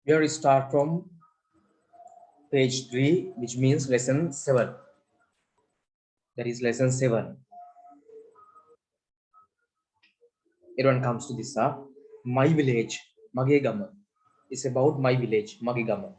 Here we start from page 3, which means lesson 7. That is lesson 7. Everyone comes to this. My village, Mage Gama. It's about my village, Mage Gama.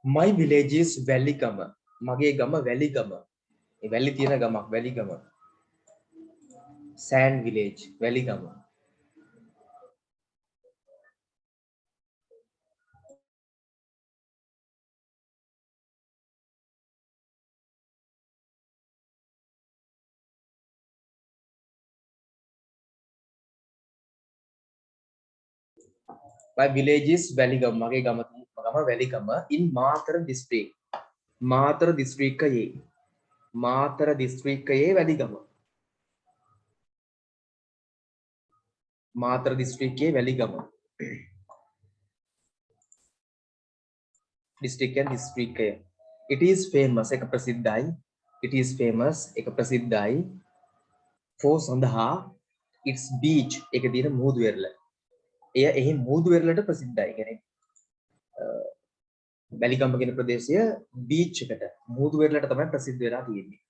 My village is Valley Gama. Mage Gama, Valley Gama. Valley Tina Gama, Valley Gama. Sand village, Valley Gama. My village is Valley Gama, Mage Gama, Valley Gama in Matara district. Matara district ka ye. Matara district ka ye Valley Gama. Matara district ke Valley Gama. District and district ke. It is famous එක ප්‍රසිද්ධයි. It is famous එක ප්‍රසිද්ධයි for සඳහා its beach එක දින මුහුදු වෙරළ. එය එහි මුහුදු වෙරළට ප්‍රසිද්ධයි. කියන්නේ වැලිගම කියන ප්‍රදේශය beach එකට මුහුදු වෙරළට තමයි ප්‍රසිද්ධ වෙලා තියෙන්නේ.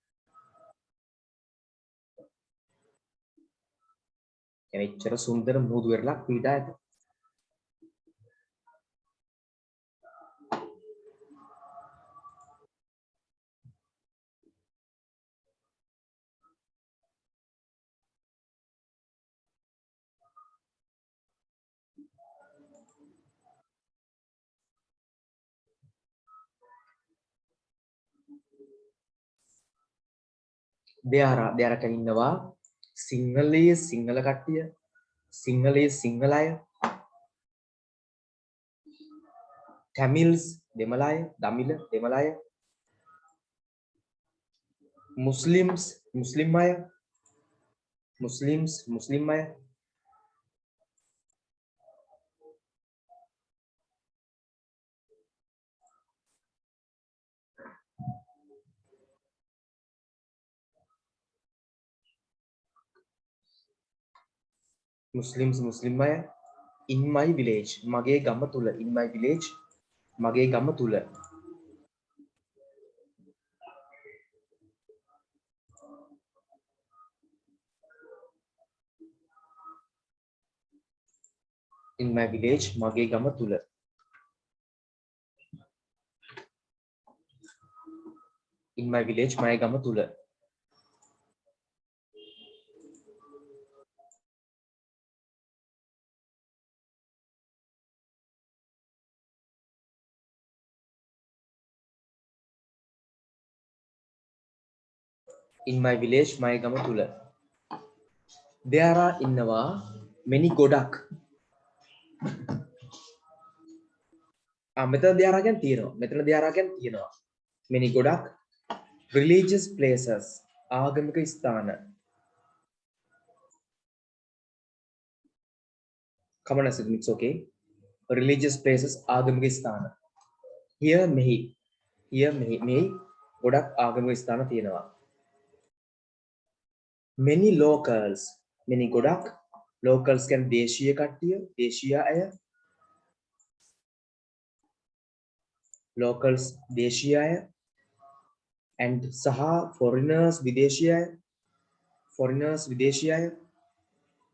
කියන්නේ ඉච්චර සුන්දර මුහුදු වෙරළක් පිටා ඇත. දෙයාරට ඉන්නවා සිංහලයේ සිංහල කට්ටිය, සිංහලයේ සිංහල අය, Tamils දෙමළ අය, දමිළ දෙමළ අය, Muslims මුස්ලිම් අය, Muslims මුස්ලිම් අය, Muslims මුස්ලිම් අය in my village මගේ ගම තුල in my village මගේ ගම තුල in my village මගේ ගම තුල in my village මගේ ගම තුල in my village මගේ ගම තුල there are ඉන්නවා many ගොඩක් මෙතන there are කියන්නේ තියෙනවා මෙතන there are කියන්නේ තියෙනවා many ගොඩක් religious places ආගමික ස්ථාන come on Asid, it's okay religious places ආගමික ස්ථාන here මෙහි මෙහි ගොඩක් ආගමික ස්ථාන තියෙනවා many locals many ගොඩක් locals කියන්නේ දේශීය කට්ටිය දේශීය අය locals දේශීය අය and සහ foreigners විදේශීය අය foreigners විදේශීය අය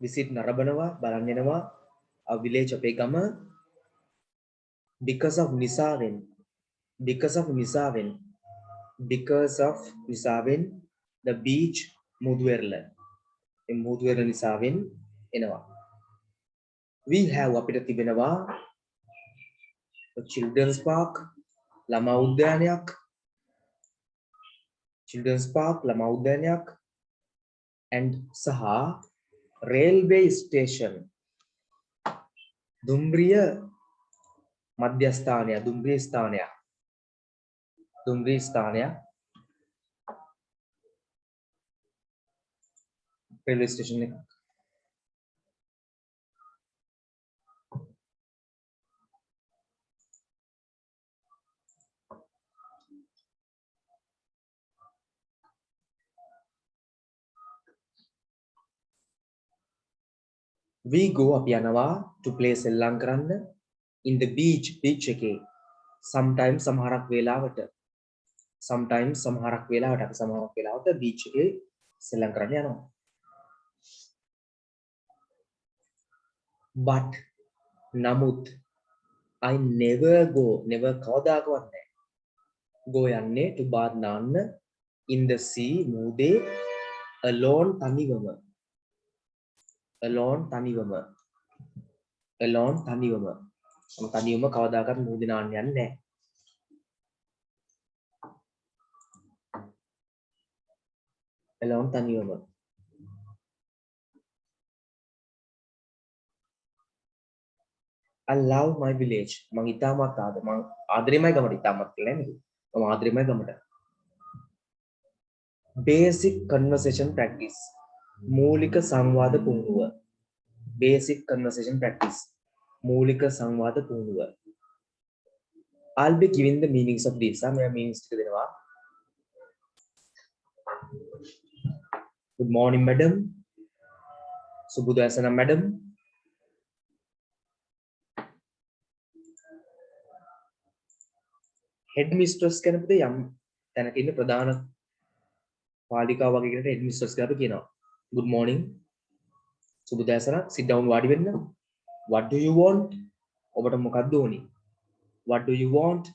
visit නරඹනවා බලන්න එනවා a village අපේ ගම because of නිසාවෙන් because of නිසාවෙන් the beach මුහුදු වෙරළ මේ මුහුදු වෙරළ නිසාවෙන් එනවා we have අපිට තිබෙනවා a children's park ළමා උද්‍යානයක් children's park ළමා උද්‍යානයක් and සහ railway station දුම්රිය මධ්‍යස්ථානය දුම්රිය ස්ථානය railway station එක We go අපි යනවා to play සෙල්ලම් කරන්න in the beach එකේ sometimes සමහරක් වෙලාවට sometimes සමහරක් වෙලාවට අපි සමහරක් වෙලාවට beach එකේ සෙල්ලම් කරන්න යනවා but නමුත් I never go never කවදාකවත් නැහැ go යන්නේ to bath නාන්න in the sea මුහුදේ alone තනිවම alone තනිවම alone තනිවම මම තනිවම කවදාකවත් මුහුදේ නාන්න යන්නේ නැහැ alone තනිවම I love my village මම ඉතාමත් ආදරෙමයි ගමට ඉතාමත් කියලා නේද මම ආදරෙමයි ගමට basic conversation practice මූලික සංවාද පුහුණුව basic conversation practice මූලික සංවාද පුහුණුව I'll be giving the meanings of these මම meanings ටික දෙනවා good morning madam සුබෝදෑසන madam head mistress කෙනෙකුට යම් තැනක ඉන්න ප්‍රධාන පාලිකාව වගේ කෙනෙක්ට head mistress කියලා කියනවා good morning සුබෝදෑසන sit down වාඩි වෙන්න what do you want ඔබට මොකක්ද ඕනි what do you want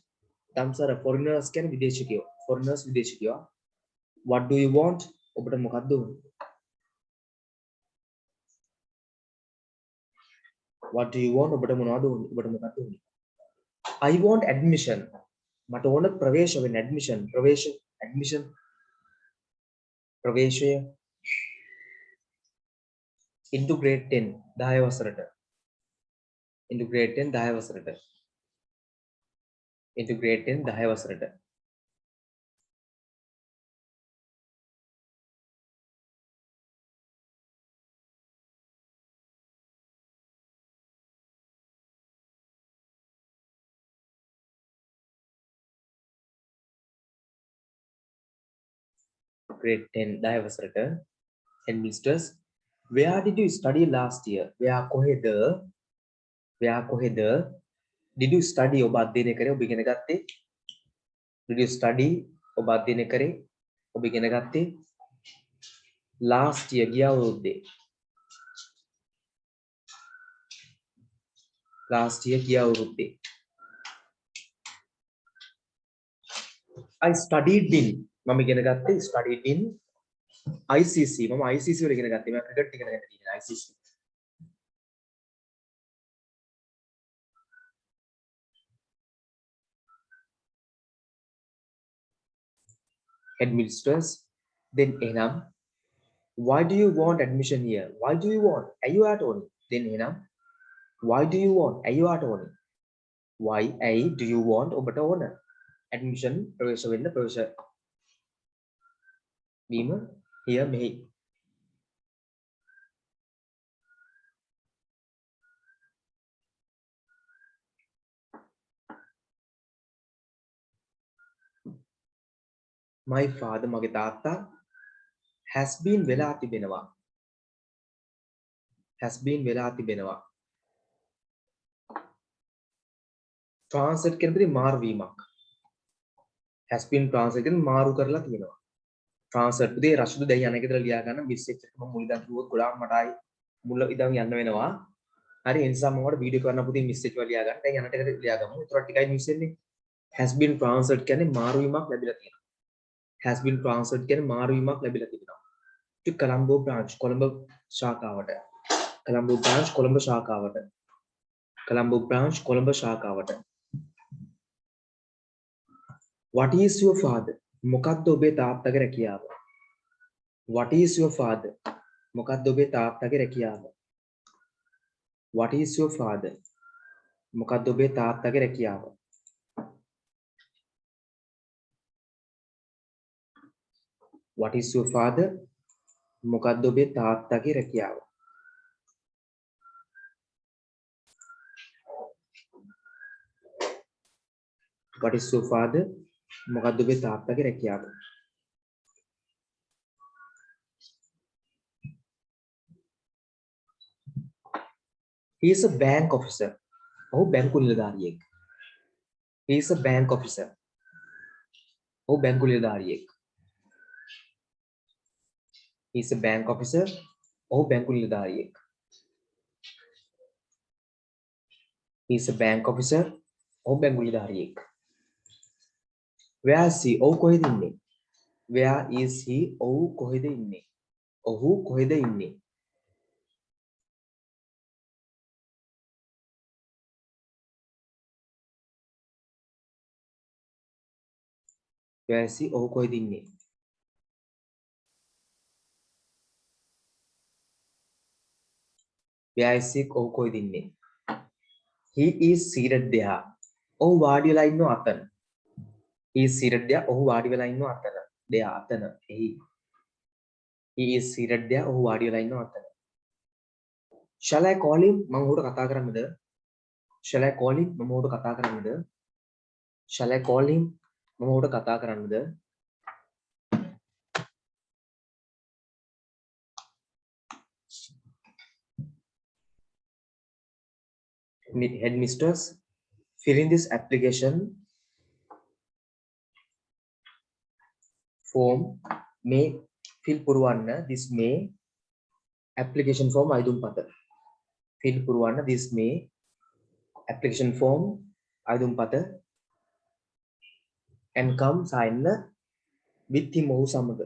තමසර foreigners කියන්නේ විදේශිකයෝ foreigners විදේශිකයෝ what do you want ඔබට මොකක්ද ඕනි what do you want ඔබට මොනවද ඕනි ඔබට මොකක්ද ඕනි I want admission මට ඕන ප්‍රවේශ වෙන්න admission admission ප්‍රවේශය into grade 10 10 වසරට into grade 10 10 වසරට into grade 10 10 වසරට grade 10 10 වසරට headmistress where did you study last year where කොහෙද did you study ඔබ අධ්‍යයනය කරේ ඔබ ඉගෙන ගත්තේ did you study ඔබ අධ්‍යයනය කරේ ඔබ ඉගෙන ගත්තේ last year ගිය අවුරුද්දේ last year ගිය අවුරුද්දේ I studied in මම ඉගෙන ගත්තේ studied in ICC මම ICC වල ඉගෙන ගත්තේ මම ක්‍රිකට් ඉගෙන ගන්න තියෙනවා ICC headmistress then enam why do you want admission here why do you want ayuat oni then enam why do you want ayuat oni why do you want obata ona admission ප්‍රවේශ වෙන්න ප්‍රවේශ වීම here මෙහි my father මගේ තාත්තා has been වෙලා තිබෙනවා translate කරනදී මාරු වීමක් has been translate කරන මාරු කරලා තියෙනවා translate පුතේ රෂ්දු දැන් යන එක විතර ලියා ගන්න message එක මම මුල ඉඳන් කිව්වොත් ගොඩාක් මට ආයි මුල ඉඳන් යන්න වෙනවා හරි ඒ නිසා මම ඔයාලට වීඩියෝ කරන්න පුතේ message වල ලියා ගන්න දැන් යන ටික ලියා ගමු ඒතර ටිකයි මිස් වෙන්නේ has been translate කියන්නේ මාරු වීමක් ලැබිලා තියෙනවා has been translate කියන්නේ මාරු වීමක් ලැබිලා තිබෙනවා to Colombo branch Colombo ශාඛාවට Colombo branch Colombo ශාඛාවට what is your father මොකක්ද ඔබේ තාත්තගේ රැකියාව what is your father මොකක්ද ඔබේ තාත්තගේ රැකියාව what is your father මොකක්ද ඔබේ තාත්තගේ රැකියාව what is your father මොකක්ද ඔබේ තාත්තගේ රැකියාව what is your father මොකක්ද ඔබේ තාත්තගේ රැකියාව he is a bank officer. ඔහු බැංකු නිලධාරියෙක්. he is a bank officer. ඔහු බැංකු නිලධාරියෙක්. he is a bank officer. ඔහු බැංකු නිලධාරියෙක්. he is a bank officer. ඔහු බැංකු නිලධාරියෙක්. where is he? ඔහු කොහෙද ඉන්නේ? where is he? ඔහු කොහෙද ඉන්නේ? ඔහු කොහෙද ඉන්නේ? where is he? ඔහු කොහෙද ඉන්නේ? where is he? ඔහු කොහෙද ඉන්නේ? he is seated there. ඔහු වාඩි වෙලා ඉන්නවා අතන. he is seated there. ඔහු වාඩි වෙලා ඉන්නවා අතන. there අතන. he is seated there. ඔහු වාඩි වෙලා ඉන්නවා අතන. shall I call him? මම ඔහුට කතා කරන්නද? shall I call him? මම ඔහුට කතා කරන්නද? shall I call him? මම ඔහුට කතා කරන්නද? headmistress, fill in this application form. මේ fill පුරවන්න this may application form අයිදුම්පත. fill පුරවන්න this may application form අයිදුම්පත and come sign with him ඔහු සමග.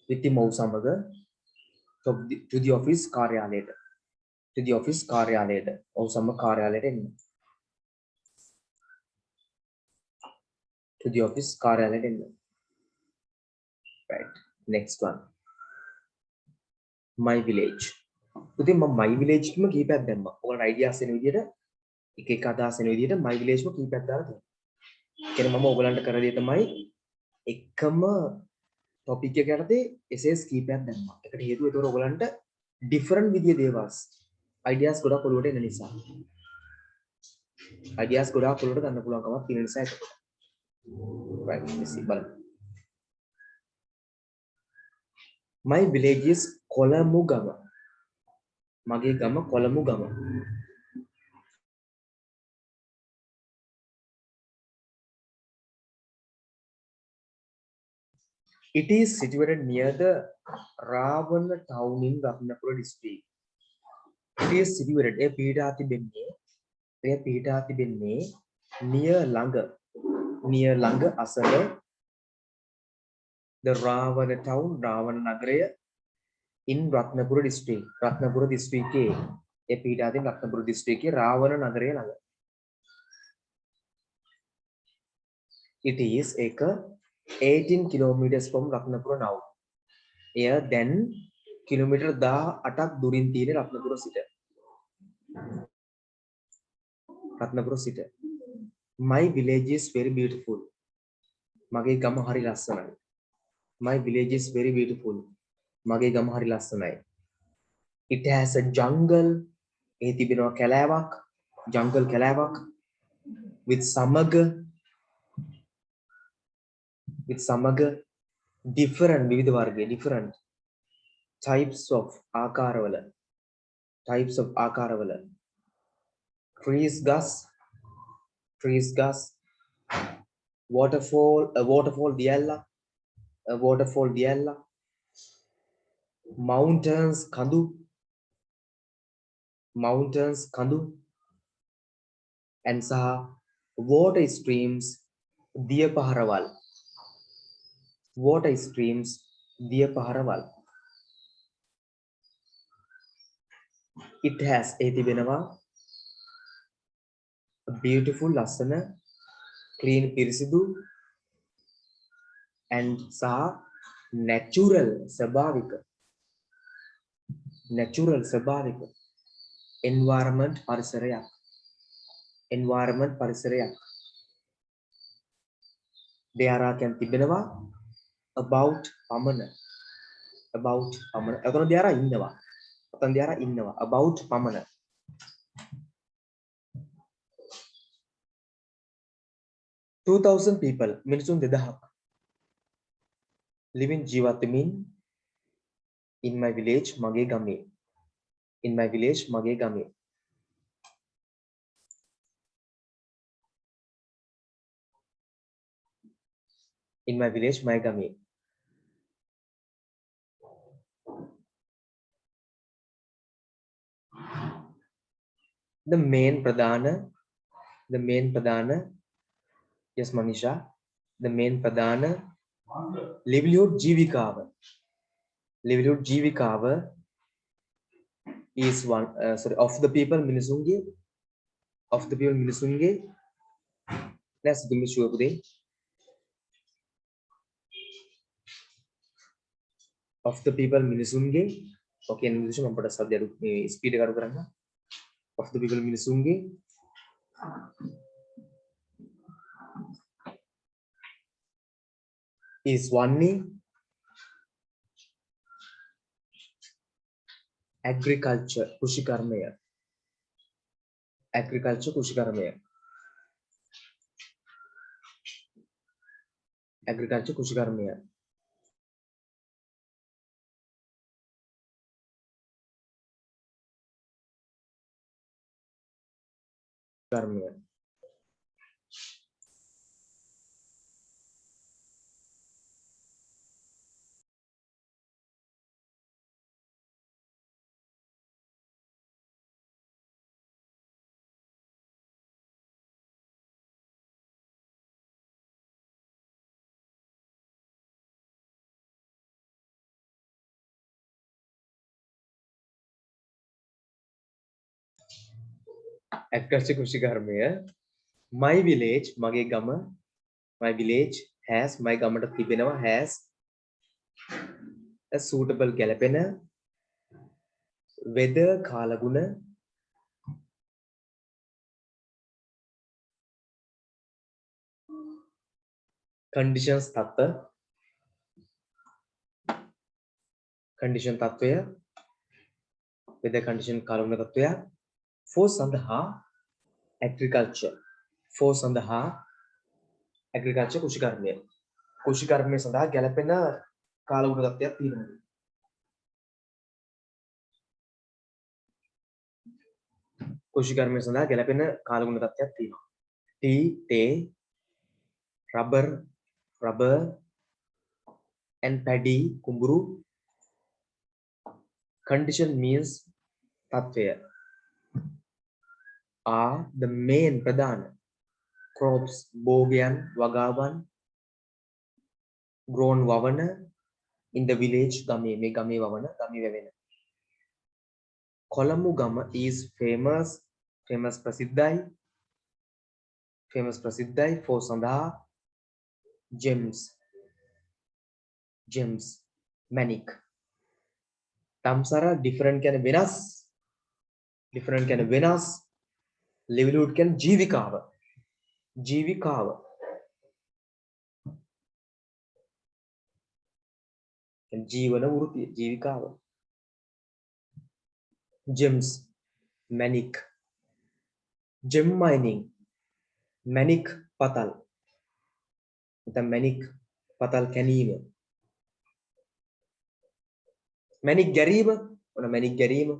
with him ඔහු සමග to the office කාර්යාලයට. to the office කාර්යාලයට. ඔහු සමග කාර්යාලයට එන්න. to the office කාර්යාලයට එන්න. right, next one. my village. උදේ මම my village එකම කීපයක් දැම්මා. ඔයාලට ideas එන විදිහට එක එක අදහස් එන විදිහට my village එකම කීපයක් දාලා තියෙනවා. කියන්නේ මම ඔයගලන්ට කර දෙය තමයි එකම topic එක යටතේ essays කීපයක් දැම්මා. ඒකට හේතුව ඒතකොට ඔයගලන්ට different විදිය දේවස් ideas ගොඩක් ඔලුවට එන නිසා. ideas ගොඩක් ඔලුවට ගන්න පුළුවන් කමක් තියෙන නිසා ඒක. right, let's see බලන්න. my village is කොළඹගම. මගේ ගම කොළඹගම. it is situated near the Ravana town in Ratnapura district. it is situated ඒ පිහිටා තිබෙන්නේ near ළඟ අසල the Ravana town Ravana නගරය in Ratnapura district. Ratnapura district ඒ පිහිටා තියෙන Ratnapura district ඒ Ravana නගරය ළඟ. it is එක 18 kilometers from Ratnapura now. එය දැන් කිලෝමීටර් 18ක් දුරින් තියෙන රත්නපුර සිට. my village is very beautiful. මගේ ගම හරි ලස්සනයි. my village is very beautiful. මගේ ගම හරි ලස්සනයි. it has a jungle. එහි තිබෙනවා කැලෑවක්. jungle කැලෑවක් with සමග different විවිධ වර්ගයේ different types of ආකාරවල trees ගස් waterfall දියැල්ල mountains කඳු and සහ water streams දිය පහරවල්. it has එහි තිබෙනවා beautiful ලස්සන clean පිරිසිදු and සහ natural ස්වභාවික environment පරිසරයක්. there are can තිබෙනවා about පමණ. එතන there are ඉන්නවා about පමණ. 2000 people මිනිසුන් 2000ක් living ජීවත් වෙමින් in my village මගේ ගමේ. In my village, my gami. The main pradhana, yes Manisha, the main pradhana livelihood jivikawa is one of the people minisunge let's give me sure today of the people minisunge okay English mampada subject speed karu karanga of the people minisunge is one agriculture kushikarmaya agriculture kushikarmaya agriculture kushikarmaya my village mage gama my village has my gamata tibenawa has a suitable galapena weather kalaguna conditions condition tattwaya weather condition kalaguna tattwaya for sandha agriculture කුෂිකර්මය සඳහා ගැලපෙන කාලගුණ තත්ත්වයක් තියෙනවා. කුෂිකර්මය සඳහා ගැලපෙන කාලගුණ තත්ත්වයක් තියෙනවා. tea, teh, rubber and paddy, kumburu. Condition means tattwaya are the main pradhana crops bogyan wagawan grown wavana in the village game wavana game wavena. Kolambu Gama is famous prasiddai for sandha gems manik tamsara different can venas livelihood can ජීවිකාව ජීවන වෘත්තිය ජීවිකාව gems manik gem mining manik patal manik patal කැණීම manik ගැරීම ඔන්න manik ගැරීම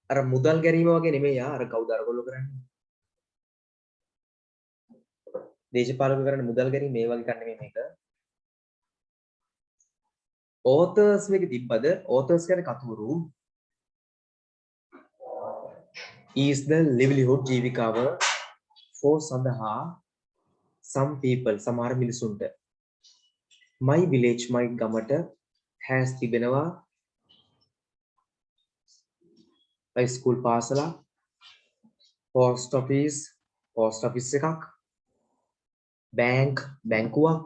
අර මුදල් ගැරීම වගේ නෙමෙයි අර කවුද අරගොල්ලෝ කරන්නේ දේශපාලක කරන්නේ මුදල් ගැරීම මේ වගේ කන්නේ මේක authors මේක තිබ්බද authors කියන්නේ කතුවරු is the livelihood ජීවිකාව for සඳහා some people සමහර මිනිසුන්ට my village my ගමට has තිබෙනවා a school පාසලක් post office එකක් බැංකුවක්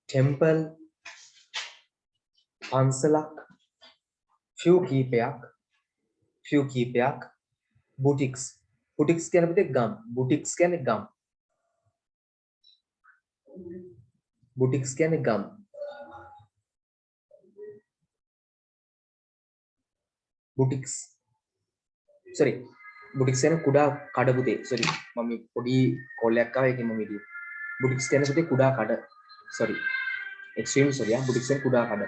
temple පන්සලක් few කීපයක් boutiques කියන්නේ පුතේ ගම් boutiques කියන්නේ ගම් boutiques කියන්නේ ගම් boutiques sorry boutiques කියන්නේ කුඩා කඩ පුතේ sorry මම පොඩි කෝල් එකක් ආවා ඒකෙන් මම හිතුවේ boutiques කියන්නේ පුතේ කුඩා කඩ sorry extreme sorry boutiques කියන්නේ කුඩා කඩ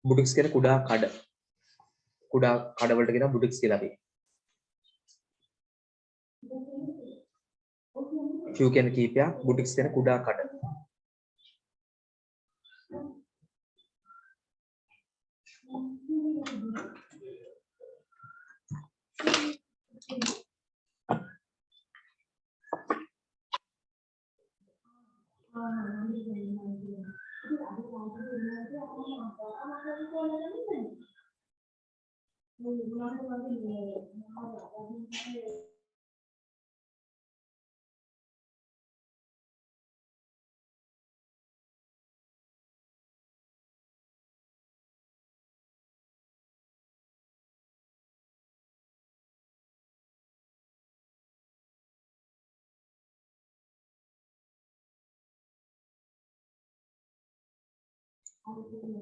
බුටික්ස් කියන කුඩා කඩවලට කියන බුටික්ස් කියලා අපි. few කියන කීපයක් බුටික්ස් කියන කුඩා කඩ.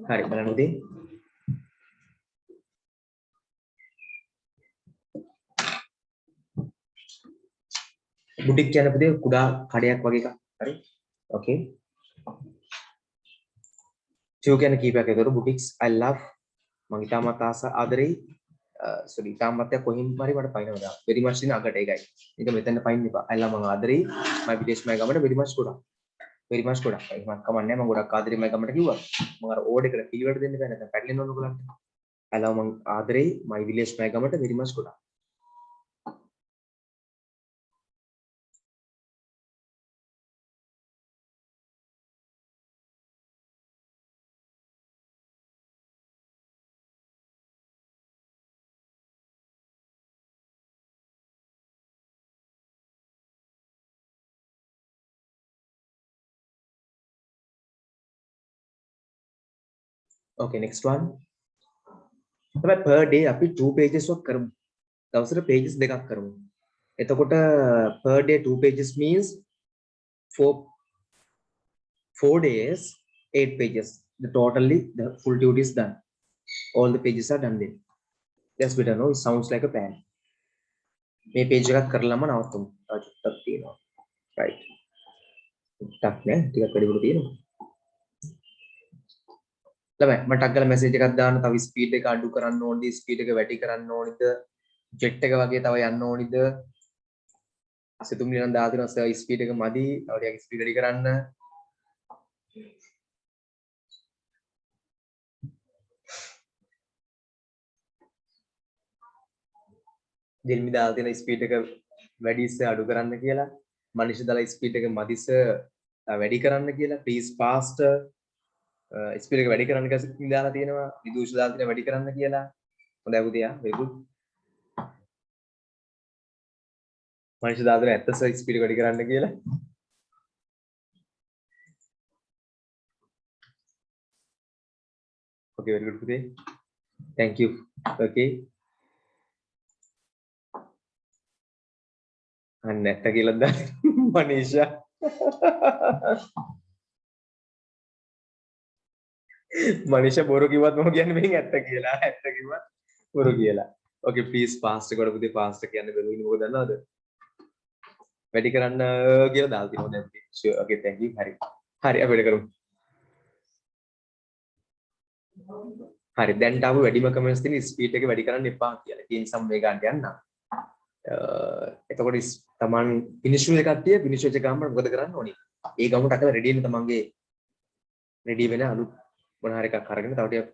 හරි බලන්න උදේ. බුටික් කියන පුතේ කුඩා කඩයක් වගේ එකක්. හරි. ඕකේ. few කියන කීපයක් ඒතර බුටික්ස් I love මම ඉතාමත් ආදරෙයි sorry ඉතාමත් කොහින් හරි මට පයින්නවා. very much දින අගට ඒකයි. ඒක මෙතන පයින් එපා. I love මම ආදරෙයි my විදේශ මම ගමට very much ගොඩක්. very much ගොඩක්. එහෙමත් කමන්නේ මම ගොඩක් ආදරෙයි මම ගමට කිව්වා. මම අර ඕඩ් එකට පිළිවෙල දෙන්න බෑ නැත්නම් පැටලෙන්න ඕන ඔයගලන්ට. I love මම ආදරෙයි my විදේශ මම ගමට very much ගොඩක්. okay next one. අපි per day අපි 2 pages work කරමු. දවසට pages දෙකක් කරමු. එතකොට per day 2 pages means 4 days 8 pages. The totally the full duty is done. All the pages are done then. That's better no? It sounds like a plan. මේ page එකක් කරලාම නවත්තමු. තව චුට්ටක් තියෙනවා. right. ටක් නේ ටිකක් වැඩිපුර තියෙනවා. ළමයි මම ටක් ගාලා මැසේජ් එකක් දාන්න තව ස්පීඩ් එක අඩු කරන්න ඕනද ස්පීඩ් එක වැඩි කරන්න ඕනද ජෙට් එක වගේ තව යන්න ඕනද සිතුම්ලි නම් දාලා තියෙනවා සර් ස්පීඩ් එක මදි තව ටිකක් ස්පීඩ් වැඩි කරන්න ජෙල්මි දාලා තියෙන ස්පීඩ් එක වැඩි ඉස්ස අඩු කරන්න කියලා මනිෂ දාලා ස්පීඩ් එක මදිස වැඩි කරන්න කියලා ප්ලීස් faster ස්පීඩ් එක වැඩි කරන්න කියලා දාලා තියෙනවා විදූෂ දාලා තියෙන වැඩි කරන්න කියලා හොඳයි පුතියා very good මනිෂ දාලා තියෙන ඇත්ත සර් ස්පීඩ් එක වැඩි කරන්න කියලා okay very good පුතේ thank you okay අන්න ඇත්ත කියලා දාන්න මනිෂා මනිෂා බොරු කිව්වත් මම කියන්නේ මෙහෙන් ඇත්ත කියලා ඇත්ත කිව්වත් බොරු කියලා okay please fast කොට පුතේ fast කියන්න බැලුවේ මොකද දන්නවද වැඩි කරන්න කියලා දාලා තියෙනවා දැන් sure okay thank you හරි හරි අපි වැඩ කරමු හරි දැන් තාම වැඩිම කමෙන්ට්ස් තියෙන ස්පීඩ් එක වැඩි කරන්න එපා කියලා. ඒ නිසා මේ ගන්න යන්න. එතකොට තමන් ෆිනිෂ් වෙන කට්ටිය ෆිනිෂ් වෙච්ච ගමන් මොකද කරන්න ඕනේ? ඒ ගමට අකල රෙඩි වෙන තමන්ගේ රෙඩි වෙන අලුත් මොන හරි එකක් අරගෙන තව ටික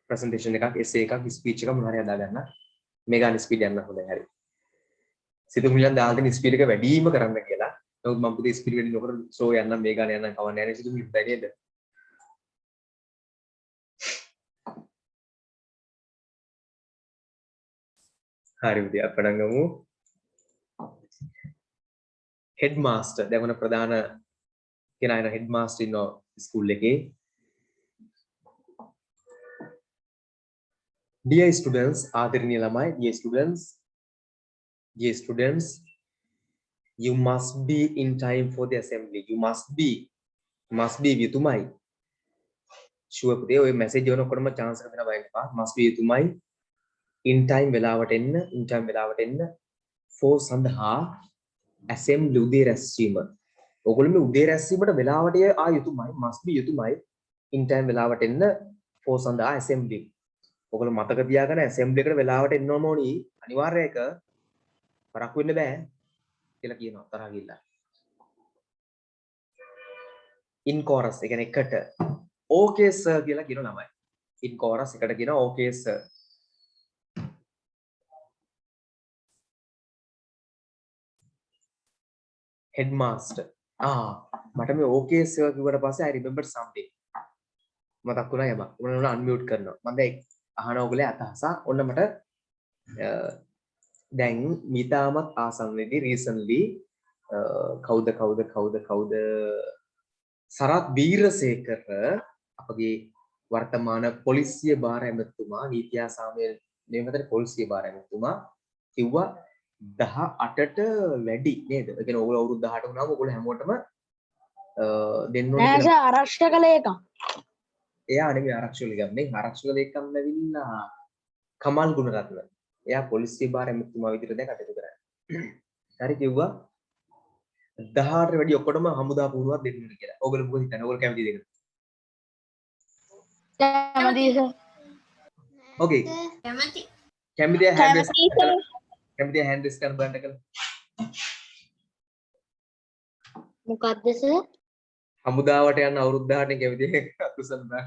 ප්‍රසන්ටේෂන් එකක් essay එකක් ස්පීච් එකක් මොන හරි හදා ගන්න. මේ ගන්න ස්පීඩ් යන්න හොඳයි හරි. සිතු මිලන් දාලා තියෙන ස්පීඩ් එක වැඩිම කරන්න කියලා. නමුත් මම පුතේ ස්පීඩ් වැඩි නොකර සෝ යන්න මේ ගන්න යන්න කවන්නේ නැහැ සිතු මිලන් නේද? හරි පුතේ අපි පටන් ගමු. හෙඩ් මාස්ටර් දැන් මොන ප්‍රධාන කෙනා එන හෙඩ් මාස්ටර් ඉන්නවා ස්කූල් එකේ. Dear students, ආදරණීය ළමයි, dear students, you must be in time for the assembly. You must be යුතුමයි. ෂුවර් පුතේ ඔය මැසේජ් එනකොටම chance එක දෙන්න බය එපා. must be යුතුමයි. in time වෙලාවට එන්න for සඳහා assembly උදේ රැස්වීම. ඔයගොල්ලෝ මේ උදේ රැස්වීමට වෙලාවට යුතුමයි. must be යුතුමයි. in time වෙලාවට එන්න for සඳහා assembly. ඔයගොල්ලෝ මතක තියාගන්න assembly එකට වෙලාවට එන්න ඕනි අනිවාර්ය එක පරක් වෙන්න බෑ කියලා කියනවා තරහ ගිල්ලා. in chorus ඒ කියන්නේ එකට okay sir කියලා කියන ළමයි. in chorus එකට කියනවා okay sir. headmaster. මට මේ okay sir කිව්වට පස්සේ I remember something. මතක් වුණා යම. මොනවා අන්මියුට් කරනවා. මම දැන් අහන ඔයගොල්ලෝ අතහස ඔන්න මට දැන් මිතාමත් ආසන්නේදී recently කවුද සරත් බීරසේකර අපගේ වර්තමාන පොලිසිය භාර ඇමතුමා නීතියා සාමය නියමතර පොලිසිය භාර ඇමතුමා කිව්වා 18ට වැඩි නේද? ඒ කියන්නේ ඔයගොල්ලෝ අවුරුදු 18 වුණාම ඔයගොල්ලෝ හැමෝටම දෙන්න ඕනේ නෑ සර් ආරක්ෂක ලේකම්. එයා නෙමෙයි ආරක්ෂක ලේකම් නේ. ආරක්ෂක ලේකම් නැවිලා කමල් ගුණරත්න. එයා පොලිසිය භාර ඇමතුමා විදිහට දැන් කටයුතු කරන්නේ. හරි කිව්වා 18ට වැඩි ඔක්කොටම හමුදා පුහුණුවක් දෙන්න ඕනේ කියලා. ඔයගොල්ලෝ මොකද හිතන්නේ? ඔයගොල්ලෝ කැමතිද ඒකට? කැමතියි සර්. ඕකේ. කැමති. කැමතිද hand raise කැමතියි සර්. කැමතිද hand raise කරන්න බලන්න කල. මොකද්ද සර්? හමුදාවට යන අවුරුදු 18 කැමතිද අකුසල් බෑ.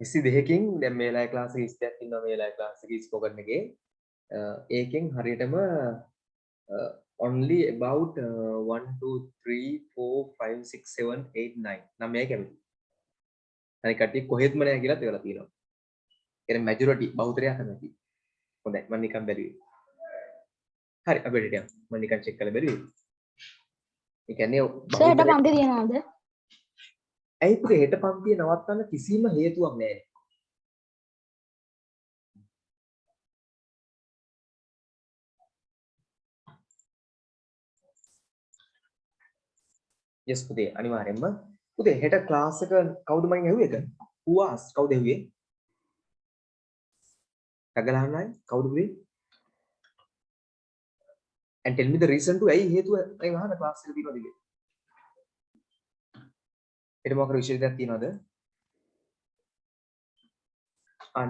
22කින් දැන් මේ වෙලාවේ ක්ලාස් එක 20ක් ඉන්නවා මේ වෙලාවේ ක්ලාස් එක ස්පෝකන් එකේ. ඒකෙන් හරියටම only about 1 2 3 4 5 6 7 8 9 9යි කැමති. අනික කට්ටිය කොහෙත්ම නැහැ කියලා ඒවලා තියෙනවා. ඒ මැජොරිටි බහුතරයක් කැමති. හොඳයි මම නිකන් බැලුවේ. හරි අපිට යන්න. මම නිකන් චෙක් කරලා බැලුවේ. ඒ කියන්නේ සර්ට පන්ති තියනවද? ඇයි පුතේ හෙට පන්තිය නවත්තන්න කිසිම හේතුවක් නැහැ. yes පුතේ අනිවාර්යෙන්ම පුතේ හෙට ක්ලාස් එක කවුද මගෙන් ඇහුවේ එක? who asked කවුද ඇහුවේ? තගලහන්නයි කවුද පුතේ? and tell me the reason to ඇයි හේතුව මම අහන ක්ලාස් එක තියෙනවද කියලා. හෙට මොකක් විශේෂයක් තියෙනවද?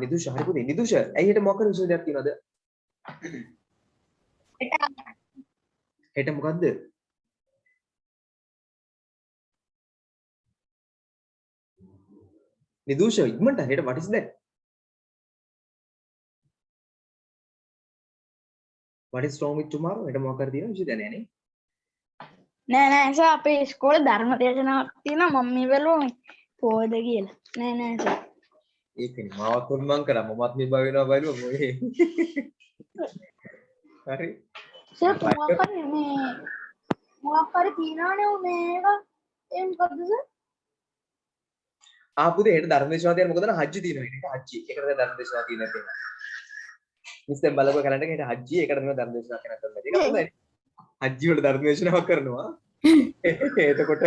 නිදුෂ හරි පුතේ නිදුෂ ඇයි හෙට මොකක් විශේෂයක් තියෙනවද? හෙට මොකද්ද? නිදුෂ ඉක්මනට හෙට what is that? what is wrong with tomorrow? හෙට මොකක් හරි තියෙනවද විශේෂයක් නැහැ නේ? නෑ සර් අපේ ඉස්කෝලේ ධර්ම දේශනාවක් තියෙනවා මම මේ බැලුවා කොහෙද කියලා. නෑ සර්. ඒකනේ මාවත් හොල්මන් කරා මමත් මේ බය වෙනවා බලුවා මොකේ. හරි. සර් මොකක් හරි තියනවනේ මේක ඒ මොකද්ද සර්? ආපුදේ හෙට ධර්මදේශනා තියෙන මොකද හජ්ජි තියෙනවා හෙට හජ්ජි. ඒකට දැන් ධර්මදේශනා තියෙන එක. මිස්ටර් බලපුව කැලෙන්ඩර් එක හෙට හජ්ජි ඒකට තමයි ධර්මදේශනා කරන්න කරන්නේ. ඒක හොඳයි. හජ්ජි වල ධර්මදේශනාවක් කරනවා. එතකොට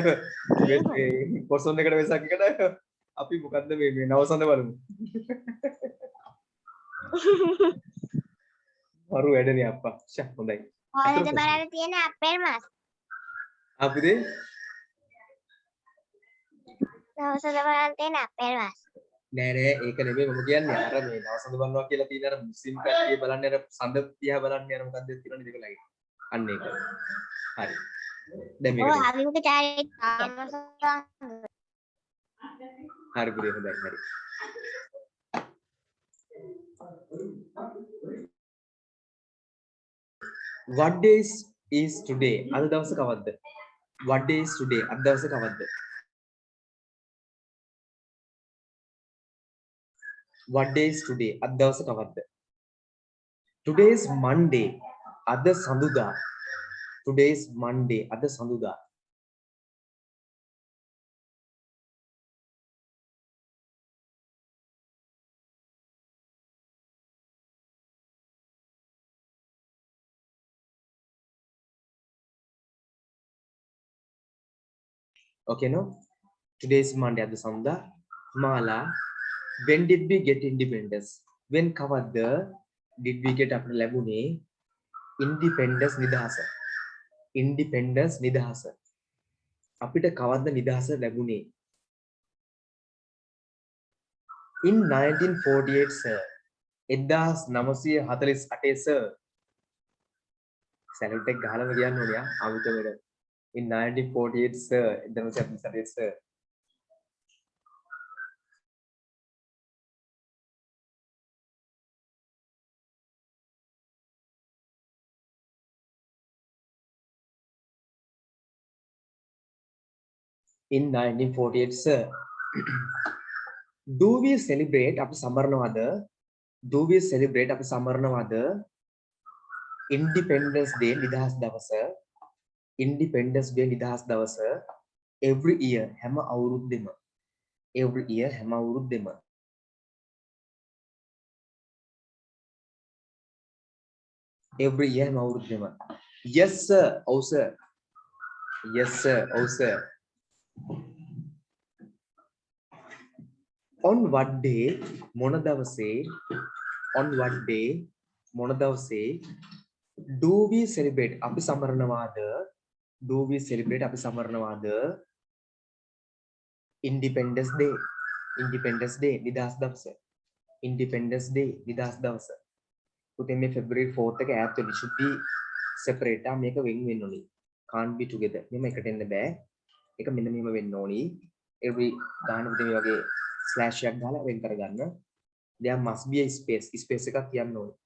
මේ පොසොන් එකට වෙසක් එකට අපි මොකද්ද මේ නවසඳ බලමු. වරු වැඩනේ අප්පා. ෂා හොඳයි. හොයද බලන්න තියෙන අපේ මාස්. ආපුදේ දවසද බලන්න තියෙන අපේ මාස්. නෑ ඒක නෙමෙයි මම කියන්නේ අර මේ නවසඳ බලනවා කියලා තියෙන අර මුස්ලිම් කට්ටිය බලන්නේ අර සඳ තියා බලන්නේ අර මොකද්ද තියෙනවනේ දෙකලගේ. අන්න ඒක. හරි. දැන් මේක අවිමුක චාරිත හරි පුතේ හොඳයි හරි. what days is today? අද දවස කවද්ද? what day is today? අද දවස කවද්ද? what day is today? අද දවස කවද්ද? today is Monday. අද සඳුදා. today is Monday. අද සඳුදා. okay no today is Monday අද සඳුදා. මාලා when did we get independence? when කවද්ද did we get අපිට ලැබුණේ independence නිදහස? independence නිදහස. අපිට කවද්ද නිදහස ලැබුණේ? In 1948 sir. 1948 sir. සැලුට් එක ගහලාම කියන්න ඕනේ යා අමුතමෙට. In 1948 sir. 1948 sir. In 1948 sir. Do we celebrate අපි සමරනවද? Do we celebrate අපි සමරනවද? Independence Day නිදහස් දවස. Independence Day නිදහස් දවස every year හැම අවුරුද්දෙම. Every year හැම අවුරුද්දෙම. Every year හැම අවුරුද්දෙම. Yes sir. ඔව් sir. Yes sir. ඔව් sir. On what day මොන දවසේ on what day මොන දවසේ do we celebrate අපි සමරනවාද do we celebrate අපි සමරනවාද Independence Day නිදහස් දවස Independence Day නිදහස් දවස පුතේ මේ February 4th එක ඈත් වෙන්න should be separate මේක වෙන් වෙන්න ඕනි can't be together මෙහෙම එකට එන්න බෑ ඒක මෙන්න මෙහෙම වෙන්න ඕනි every ගාන පුතේ මේ වගේ ස්ලෑෂ් එකක් දාලා වෙන් කරගන්න. there must be a space එකක් කියන්න ඕනේ.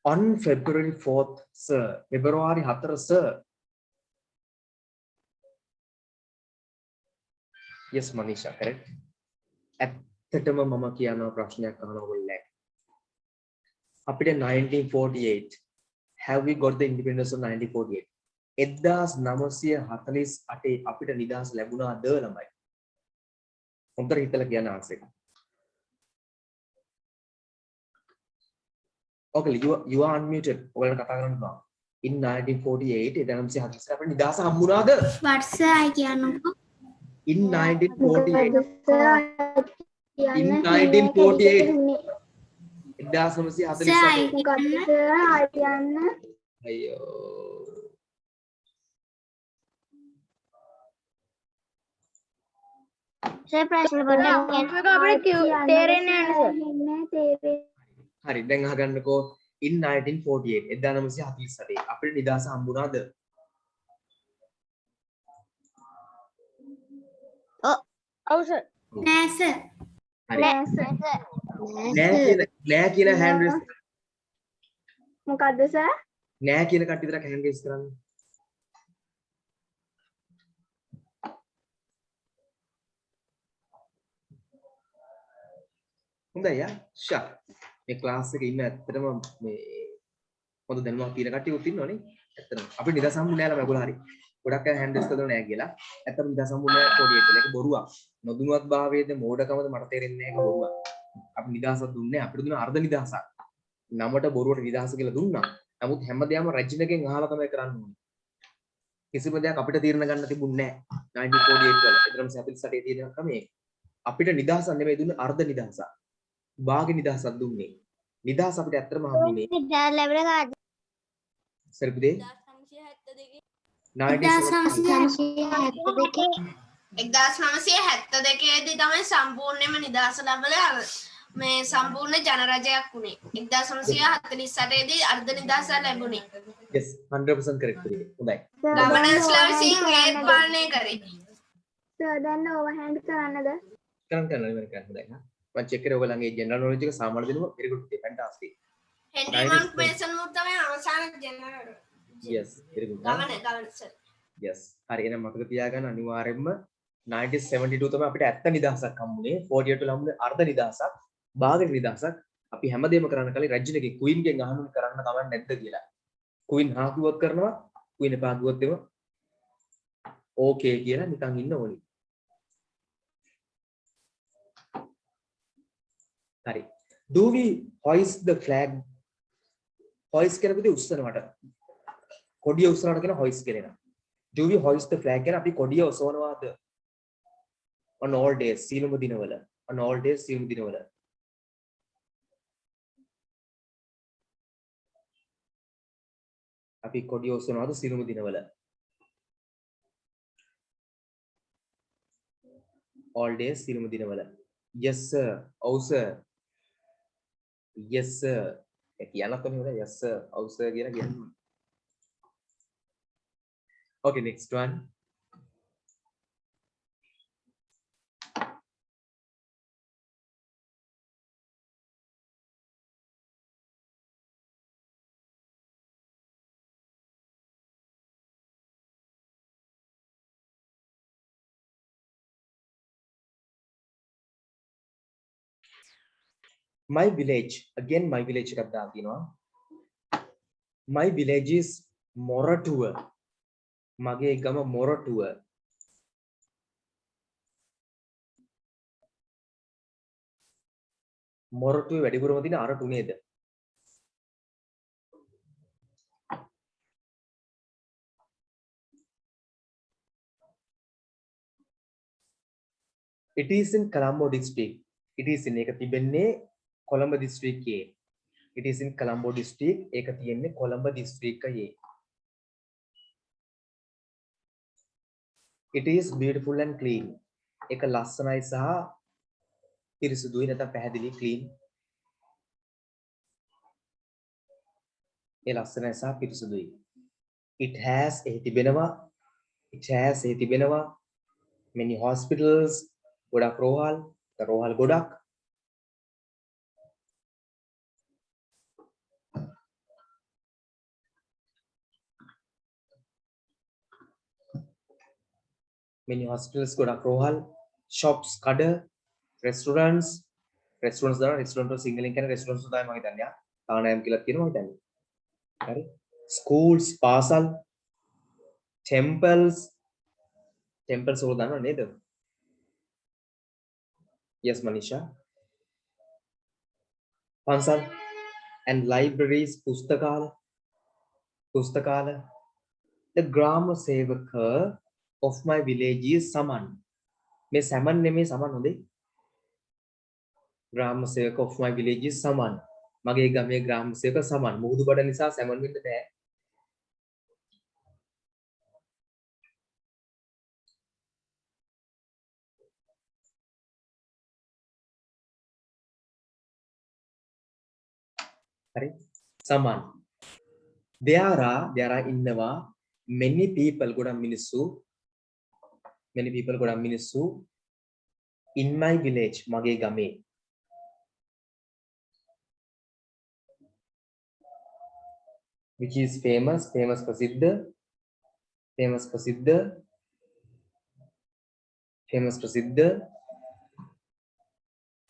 On February 4th sir. February 4 sir. Yes Manisha correct. ඇත්තටම මම කියන ප්‍රශ්නයක් අහනවා ඔයගොල්ලෝ. අපිට 1948 have we got the independence of 1948 1948 අපිට නිදහස් ලැබුණාද ළමයි හොඳට හිතලා කියන්න ආන්සර් එක okay you are unmuted ඔයාලට කතා කරන්න බෑ in 1948 1948 අපිට නිදහස හම්බුණාද වර්ෂය කියන්නකෝ in 1948 in 1948 අයියෝ සර් ප්‍රශ්න පොඩ්ඩක් තේරෙන්නේ නැහැ හරි දැන් අහගන්නකෝ in 1948 1948 අපිට නිදහස හම්බුණාද ඔව් සර් නෑ සර් නෑ කියන hand raise මොකද්ද සර් නෑ කියන කට්ටිය විතරක් hand raise කරන්න හොඳයි යා ෂා මේ ක්ලාස් එකේ ඉන්න ඇත්තටම මේ හොඳ දැනුමක් තියෙන කට්ටිය උත් ඉන්නවනේ ඇත්තටම අපිට නිදහස් හම්බුනේ නෑ ළමයි ඔයගොල්ලෝ හරි ගොඩක් අය hand raise කරලා නෑ කියලා ඇත්තටම නිදහස් හම්බුනේ නෑ 48 කියලා ඒක බොරුවක් නොදුනවත් භාවයේද මෝඩකමද මට තේරෙන්නේ නෑ ඒක බොරුවක් අපි නිදහසක් දුන්නේ අපිට දුන්න අර්ධ නිදහසක් නමට බොරුවට නිදහස කියලා දුන්නා නමුත් හැමදේම රජිනගෙන් අහලා තමයි කරන්න ඕනේ කිසිම දෙයක් අපිට තීරණ ගන්න තිබුණේ නෑ 1948 වල එතරම් 48 තියෙන ක්‍රමයේ අපිට නිදහසක් නෙමෙයි දුන්නේ අර්ධ නිදහසක් භාග නිදහසක් දුන්නේ නිදහස අපිට ඇත්තටම හම්බුනේ නිදහස් ලැබුණ කාද සර්පුදේ 1972 දී තමයි සම්පූර්ණයෙන්ම නිදහස ලැබලා මේ සම්පූර්ණ ජනරජයක් වුණේ 1948 දී අර්ධ නිදහස ලැබුණේ yes 100% correct පුදේ හොඳයි ගවර්නන්ස්ලා විසින් ඒත් පාලනය කරේ සර් දැන් ඕවර්හෑන්ඩ් කරන්නද කරන්න ඉවර කරන්න හොඳයි මම චෙක් කරේ ඔයගලගේ ජෙනරල් නොලෙජ් එක සාමාන්‍ය දෙනුම very good fantastic Henry Mount Mason මුත් තමයි අවසාන general yes very good governor sir yes හරි එහෙනම් මතක තියාගන්න අනිවාර්යයෙන්ම 1972 තමයි අපිට ඇත්ත නිදහසක් හම්බුනේ 48 වල හම්බුනේ අර්ධ නිදහසක් භාග නිදහසක් අපි හැමදේම කරන්න කලින් රජිනගේ ක්වීන්ගෙන් අහන්න කරන්න කවන්න නැද්ද කියලා ක්වීන් හා කිව්වත් කරනවා ක්වීන් එපා කිව්වොත් එම ඕකේ කියලා නිකන් ඉන්න ඕනි හරි do we hoist the flag hoist කරනකොට උස්සනවට කොඩිය උස්සනවට කියන hoist කියනවා do we hoist the flag කියන අපි කොඩිය ඔසවනවාද on all days සීලම දිනවල on all days සීලම දිනවල අපි කොඩි ඔස්සනවාද සිරුම දිනවල? All days සිරුම දිනවල. Yes sir. ඔව් sir. Yes sir. ඒ කියන්නත් ඕනේ නේද? Yes sir. ඔව් sir කියලා කියන්න. Okay, next one. My village. Again, my village එකක් දාලා තියෙනවා. My village is Moratuwa. මගේ ගම මොරටුව. මොරටුවේ වැඩිපුරම තියෙන අරටු නේද? It is in Colombo district. It is in එක තිබෙන්නේ කොළඹ දිස්ත්‍රික්කයේ. It is in Colombo district. ඒක තියෙන්නේ කොළඹ දිස්ත්‍රික්කයේ. It is beautiful and clean. ඒක ලස්සනයි සහ පිරිසුදුයි නැත්නම් පැහැදිලි clean. ඒ ලස්සනයි සහ පිරිසුදුයි. It has එහි තිබෙනවා many hospitals. ගොඩක් රෝහල්. රෝහල් ගොඩක්. many hospitals ගොඩක් රෝහල්. shops කඩ. restaurants දාන restaurant වල සිංහලෙන් කියන්නේ restaurants තමයි මම හිතන්නේ. තානායම් කියලා කියනවා මම හිතන්නේ. හරි. schools පාසල්. temples වල දානවා නේද? Yes, Manisha. Pansal and libraries, pustakala. The grammar sevaka of my village is Saman. Me Saman name Saman hode. Grammar sevaka of my village is Saman. Mage game grammar sevaka Saman. Muhudu bada nisa Saman වෙන්න බෑ. Hari. Saman. There are innawa many people goda මිනිස්සු in my village mage game. Which is famous prasidha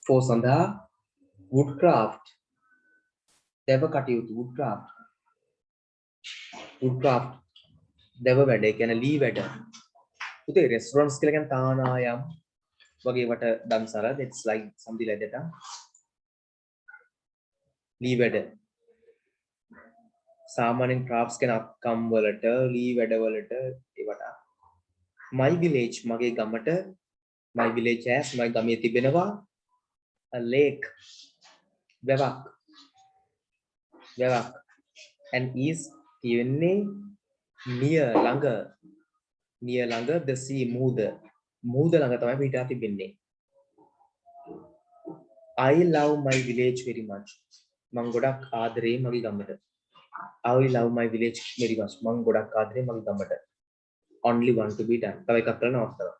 for සඳහා woodcraft. දෙව කටයුතු woodcraft දෙව වැඩ ඒ කියන්නේ ලී වැඩ. උතේ restaurants කියලා කියන්නේ තානායම් වගේ වට දම්සල. It's like something like that. ලී වැඩ. සාමාන්‍යයෙන් crafts කියන අක්කම් වලට ලී වැඩ වලට ඒවට. My village මගේ ගමට my village has my ගමේ තිබෙනවා a lake වැවක් and is තියෙන්නේ near ළඟ the sea මුහුද ළඟ තමයි පිටා තිබෙන්නේ. I love my village very much. මම ගොඩක් ආදරේ මගේ ගමට. I love my village very much. මම ගොඩක් ආදරේ මගේ ගමට. Only one to be done. තව එකක් කරන්න අවස්ථාවක්.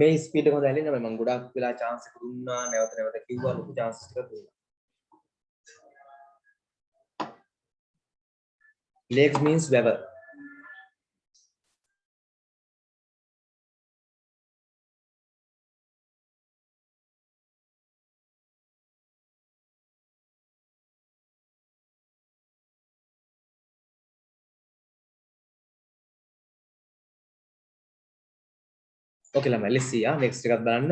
මේ ස්පීඩ් එක හොඳයි නේද? මම ගොඩක් වෙලා chance එක දුන්නා නැවත කිව්වා ලොකු chances ටිකක් දුන්නා. Legs means weather. Okay, let's see. Next එකක් බලන්න.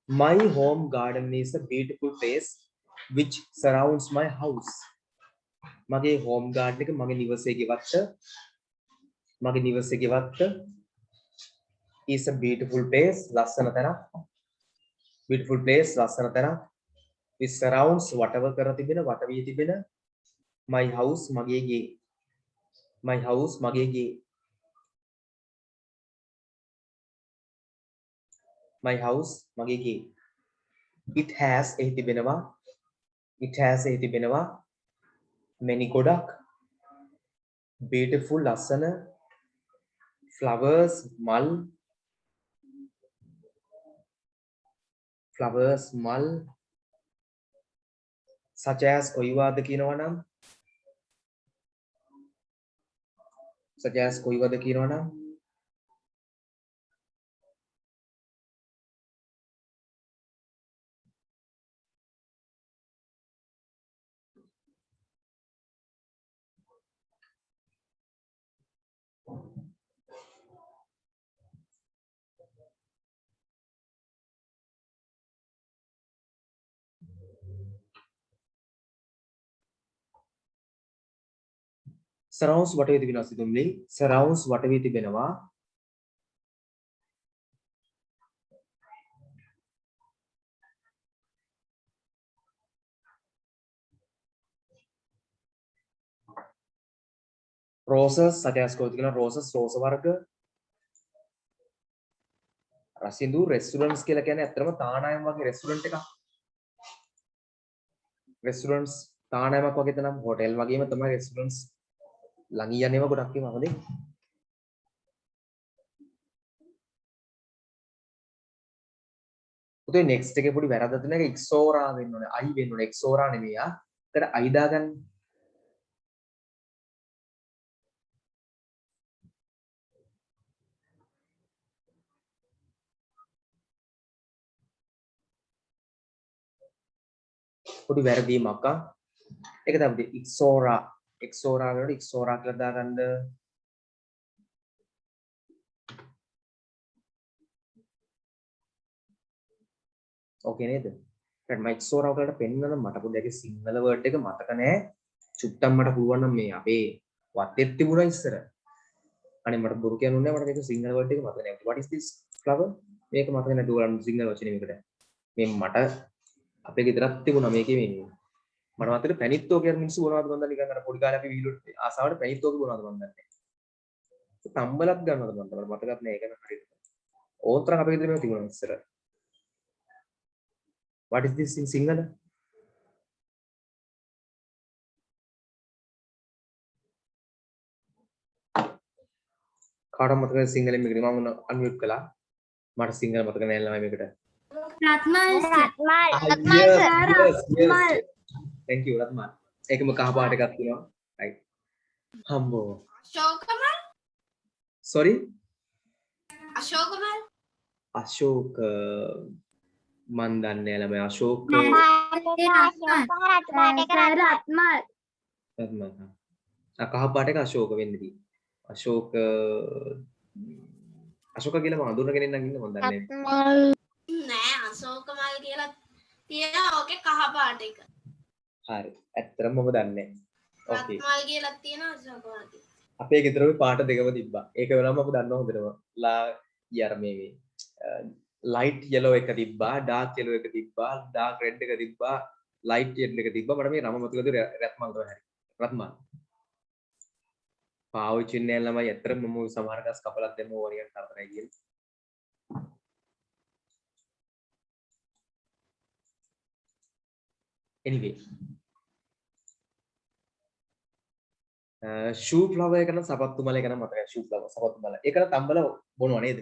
My home garden is a beautiful place which surrounds my house. මගේ home garden එක මගේ නිවසේ ගෙවත්ත is a beautiful place ලස්සන තැනක්. which surrounds whatever කර තිබෙන වට වී තිබෙන my house මගේ ගේ my house මගේ ගේ my house මගේ ගේ it has එහි තිබෙනවා many ගොඩක් beautiful ලස්සන flowers මල් such as කොයිවාද කියනවා නම් surrounds වට වී තිබෙනවා සිතුම්ලි surrounds වට වී තිබෙනවා roses such as කොහොමද කියන roses රෝස වර්ග රසින්දු restaurants කියලා කියන්නේ ඇත්තටම තානායම් වගේ restaurant එකක් restaurants තානායමක් වගේ තමයි hotel වගේම තමයි restaurants ළඟින් යන්නේම ගොඩක් ඒවා හොඳේ උතේ next එකේ පොඩි වැරද්දක් තියෙන එක exora වෙන්න ඕනේ I වෙන්න ඕනේ exora නෙමෙයි ආ ඒකට I දාගන්න පොඩි වැරදීමක් ආ ඒක තමයි exora වලට exora කියලා දාගන්න ඕකේ නේද දැන් මම exora වලට පෙන්නන මට පොඩ්ඩක් සිංහල වර්ඩ් එක මතක නැහැ චුට්ටක් මට පුළුවන් නම් මේ අපේ වත්තේ තිබුණා ඉස්සර අනේ මට බොරු කියන්න ඕනේ මට මේක සිංහල වර්ඩ් එක මතක නැහැ what is this flower මේක මතක නැතුව ගන්න සිංහල වචනේ මේකට මේ මට අපේ ගෙදරක් තිබුණා මේකේ මේ මට මතකද පැනිත්තෝ කියන මිනිස්සු බොනවාද මන්ද නිකන් අර පොඩි කාලේ අපි වීඩියෝ ආසාවට පැනිත්තෝ බොනවාද මන්ද නැහැ තම්බලක් ගන්නවද මන්ද මට මතකත් නැහැ ඒක නම් හරියට ඕතරම් අපේ ගෙදර මේක තිබුණා ඉස්සර what is this in sinhala කාටවත් මතකද සිංහලෙන් මේකට මම අන්මියුට් කළා මට සිංහල මතක නැහැ ළමයි මේකට රත්මල් thank you රත්මල් ඒකම කහ පාට එකක් තියෙනවා right හම්බෝ අශෝකමල් sorry අශෝකමල් අශෝක මන් දන්නේ නැහැ ළමයි අශෝක රත්මල් කහ පාට එක අශෝක වෙන්නේදී අශෝක කියලා මම අඳුරන කෙනෙක් නම් ඉන්න මම දන්නේ නෑ අශෝකමල් කියලා තියෙනවා ඕකේ කහ පාට එක හරි ඇත්තටම මම දන්නේ ඕකේ රත්මල් කියලා තියෙනවා අශෝකමල් කියලා අපේ ගෙදර ওই පාට දෙකම තිබ්බා ඒක වෙනම අපි දන්නවා හොඳටම ලා යාර මේ ලයිට් yellow එක තිබ්බා ඩාර්ක් yellow එක තිබ්බා ඩාර්ක් රෙඩ් එක තිබ්බා ලයිට් yellow එක තිබ්බා මට මේ නම මතකද රත්මල් තමයි හරි රත්මල් පාවිච්චි වෙන්නේ නැහැ ළමයි ඇත්තටම මම සමහර ගස් කපලක් දෙන්න ඕනියක් කරදරයි කියන්නේ anyway shoe flower එක නම් සපත්තු මල එක නම් මතකයි shoe flower සපත්තු මල ඒක නම් තම්බල බොනවා නේද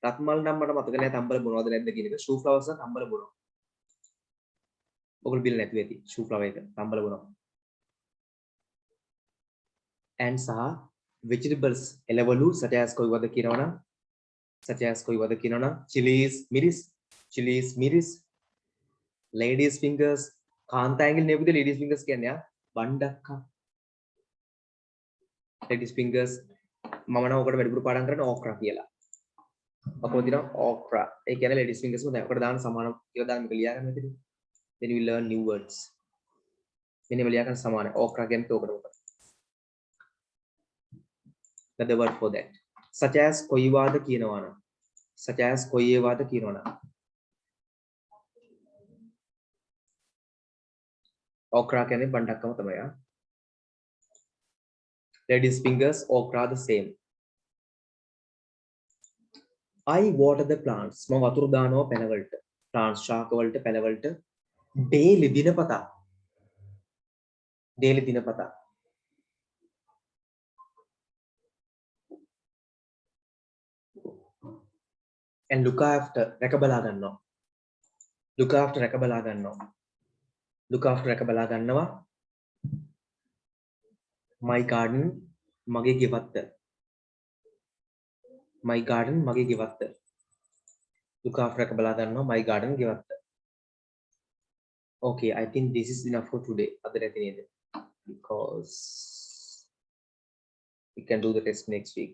රත්මල් නම් මට මතක නැහැ තම්බල බොනවද නැද්ද කියන එක shoe flowers නම් තම්බල බොනවා ඔගොල්ලෝ බිල් නැතුව ඇති shoe flower එක තම්බල බොනවා and සහ vegetables එළවලු such as කොයිවද කියනවනම් chilies miris ladies fingers කාන්තාංගල් නෙවෙයිද ladies fingers කියන්නේ බණ්ඩක්කා ladies fingers මම නම් ඔකට වැඩිපුර පාඩම් කරන්නේ okra කියලා අපෝ දිනවා okra ඒ කියන්නේ ladies fingers මොකද ඔකට දාන්න සමාන කියලා දාන්න මේක ලියා ගන්න මෙතන then you learn new words මෙන්න මේ ලියා ගන්න සමාන okra කියන්නේ ඔකට මොකද another word for that such as කොයිවාද කියනවනම් such as කොයිවාද කියනවනම් okra කියන්නේ බණ්ඩක්කම තමයි. Ladies fingers, okra the same. I water the plants. මම වතුර දානවා පැලවලට. plants ශාක වලට පැලවලට daily දිනපතා. daily දිනපතා. and look after රැක බලා ගන්නවා. look after රැක බලා ගන්නවා. look after රැක බලා ගන්නවා. my garden මගේ ගෙවත්ත. my garden මගේ ගෙවත්ත. look after රැක බලා ගන්නවා my garden ගෙවත්ත. okay, I think this is enough for today. අද නැති නේද? because we can do the test next week.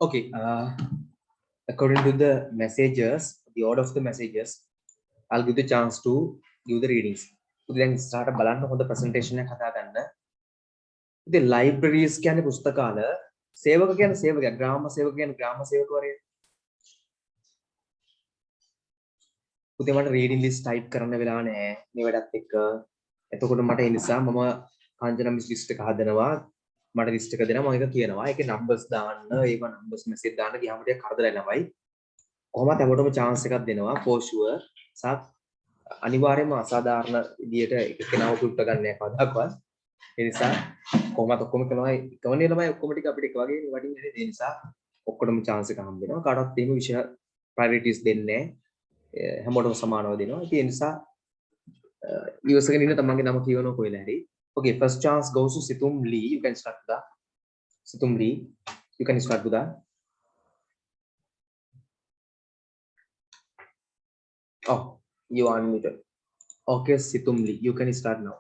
Okay, according to the messages, the order of the messages, I'll give the chance to give the readings. So then start බලන්න හොඳ presentation එකක් හදා ගන්න. ඉතින් libraries කියන්නේ පුස්තකාල, සේවක කියන්නේ සේවකයා, ග්‍රාම සේවක කියන්නේ ග්‍රාම සේවකවරයා. පුතේ මට reading list type කරන්න වෙලා නැහැ මේ වැඩත් එක්ක. එතකොට මට ඒ නිසා මම කාංජනා මිස් list එක හදනවා. මට list එක දෙනවා මම ඒක කියනවා. ඒකේ numbers දාන්න, ඒක numbers message දාන්න ගියාම ටික කරදරයි ළමයි. කොහොමද හැමෝටම chance එකක් දෙනවා for sure. සත් අනිවාර්යයෙන්ම අසාධාරණ විදියට එක්කෙනාව පුට්ට ගන්න නැහැ කවදාවත්. ඒ නිසා කොහොමද ඔක්කොම කරනවා එකවනේ ළමයි ඔක්කොම ටික අපිට එක වගේ වටින් ඉන්නේ. ඒ නිසා ඔක්කොටම chance එක හම්බ වෙනවා. කාටවත් එහෙම විෂය priorities දෙන්නේ නැහැ. හැමෝටම සමානව දෙනවා. ඒ නිසා ඉවසගෙන ඉන්න තමන්ගේ නම කියවනවා කොහෙලා හරි. Okay, first chance goes to Situm Lee. You can start with that. Situm Lee, you can start with that. Oh, you are unmuted. Okay, Situm Lee, you can start now.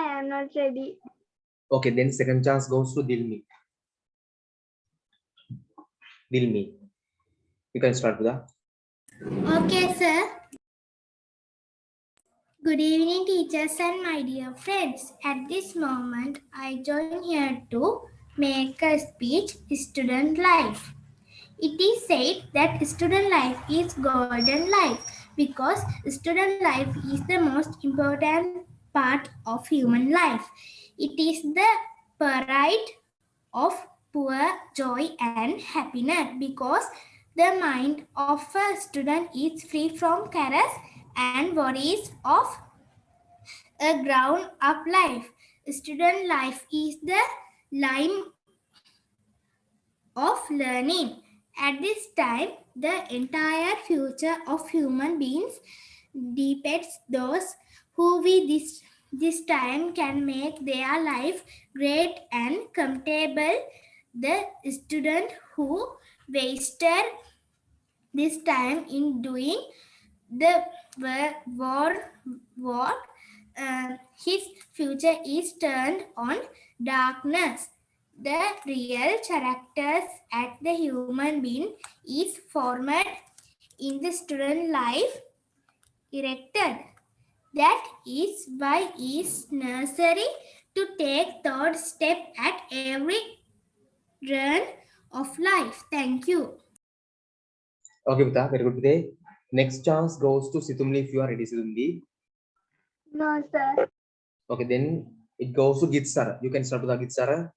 I am not ready. Okay, then second chance goes to Dilmi. Dilmi, you can start with that. Okay, sir. Good evening, teachers and my dear friends. At this moment, I join here to make a speech, Student Life. It is said that student life is golden life because student life is the most important part of human life. It is the pride of poor joy and happiness because the mind of a student is free from cares and worries of a grown up life. Student life is the lime of learning. At this time, the entire future of human beings depends those who with this time can make their life great and comfortable. The student who wasted this time in doing the work, his future is turned on darkness. The real characters at the human being is formed in the student life erected. That is why it is necessary to take third step at every run of life. Thank you. Okay, Buddha, very good today. Next chance goes to Situm Lee if you are ready, Situm Lee. No, sir. Okay, then it goes to Gitsara. You can start with the Gitsara.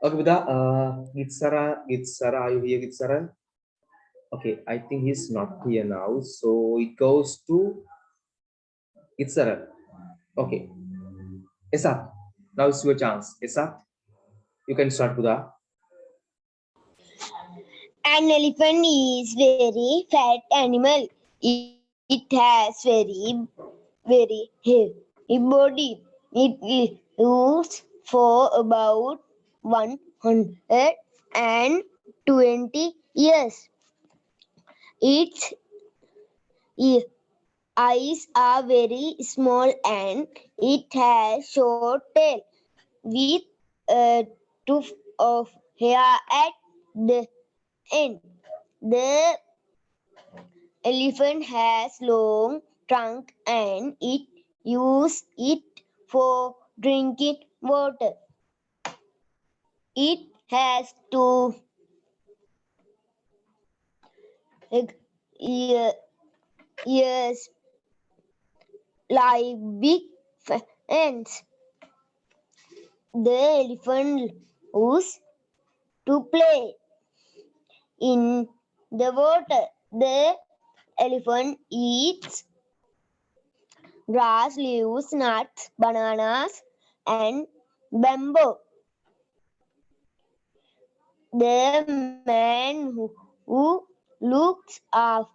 Okay, Buddha, Gitsara, are you here, Gitsara? Okay, I think he's not here now. So it goes to Gitsara. Okay. Esat, now it's your chance. Esat, you can start, Buddha. An elephant is very fat animal. It has very heavy body. It lives for about 120 years. Its eyes are very small and it has short tail with a tuft of hair at the end. The elephant has long trunk and it uses it for drinking water. It has two ears like big fans. The elephant used to play in the water. The elephant eats grass, leaves, nuts, bananas, and bamboo. The man who looks after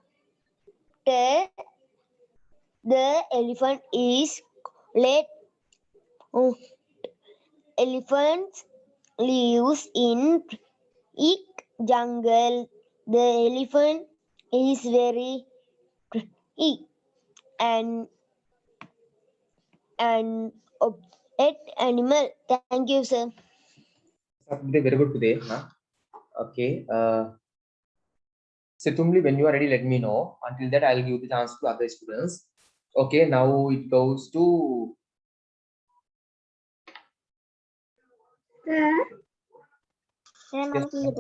the elephant is called elephants lives in thick jungle. The elephant is very big and an obedient animal. Thank you, sir. Very good today. Huh? Okay. Situmli, when you are ready, let me know. Until that, I'll give the chance to other students. Okay, now it goes to Sir, yes, sir,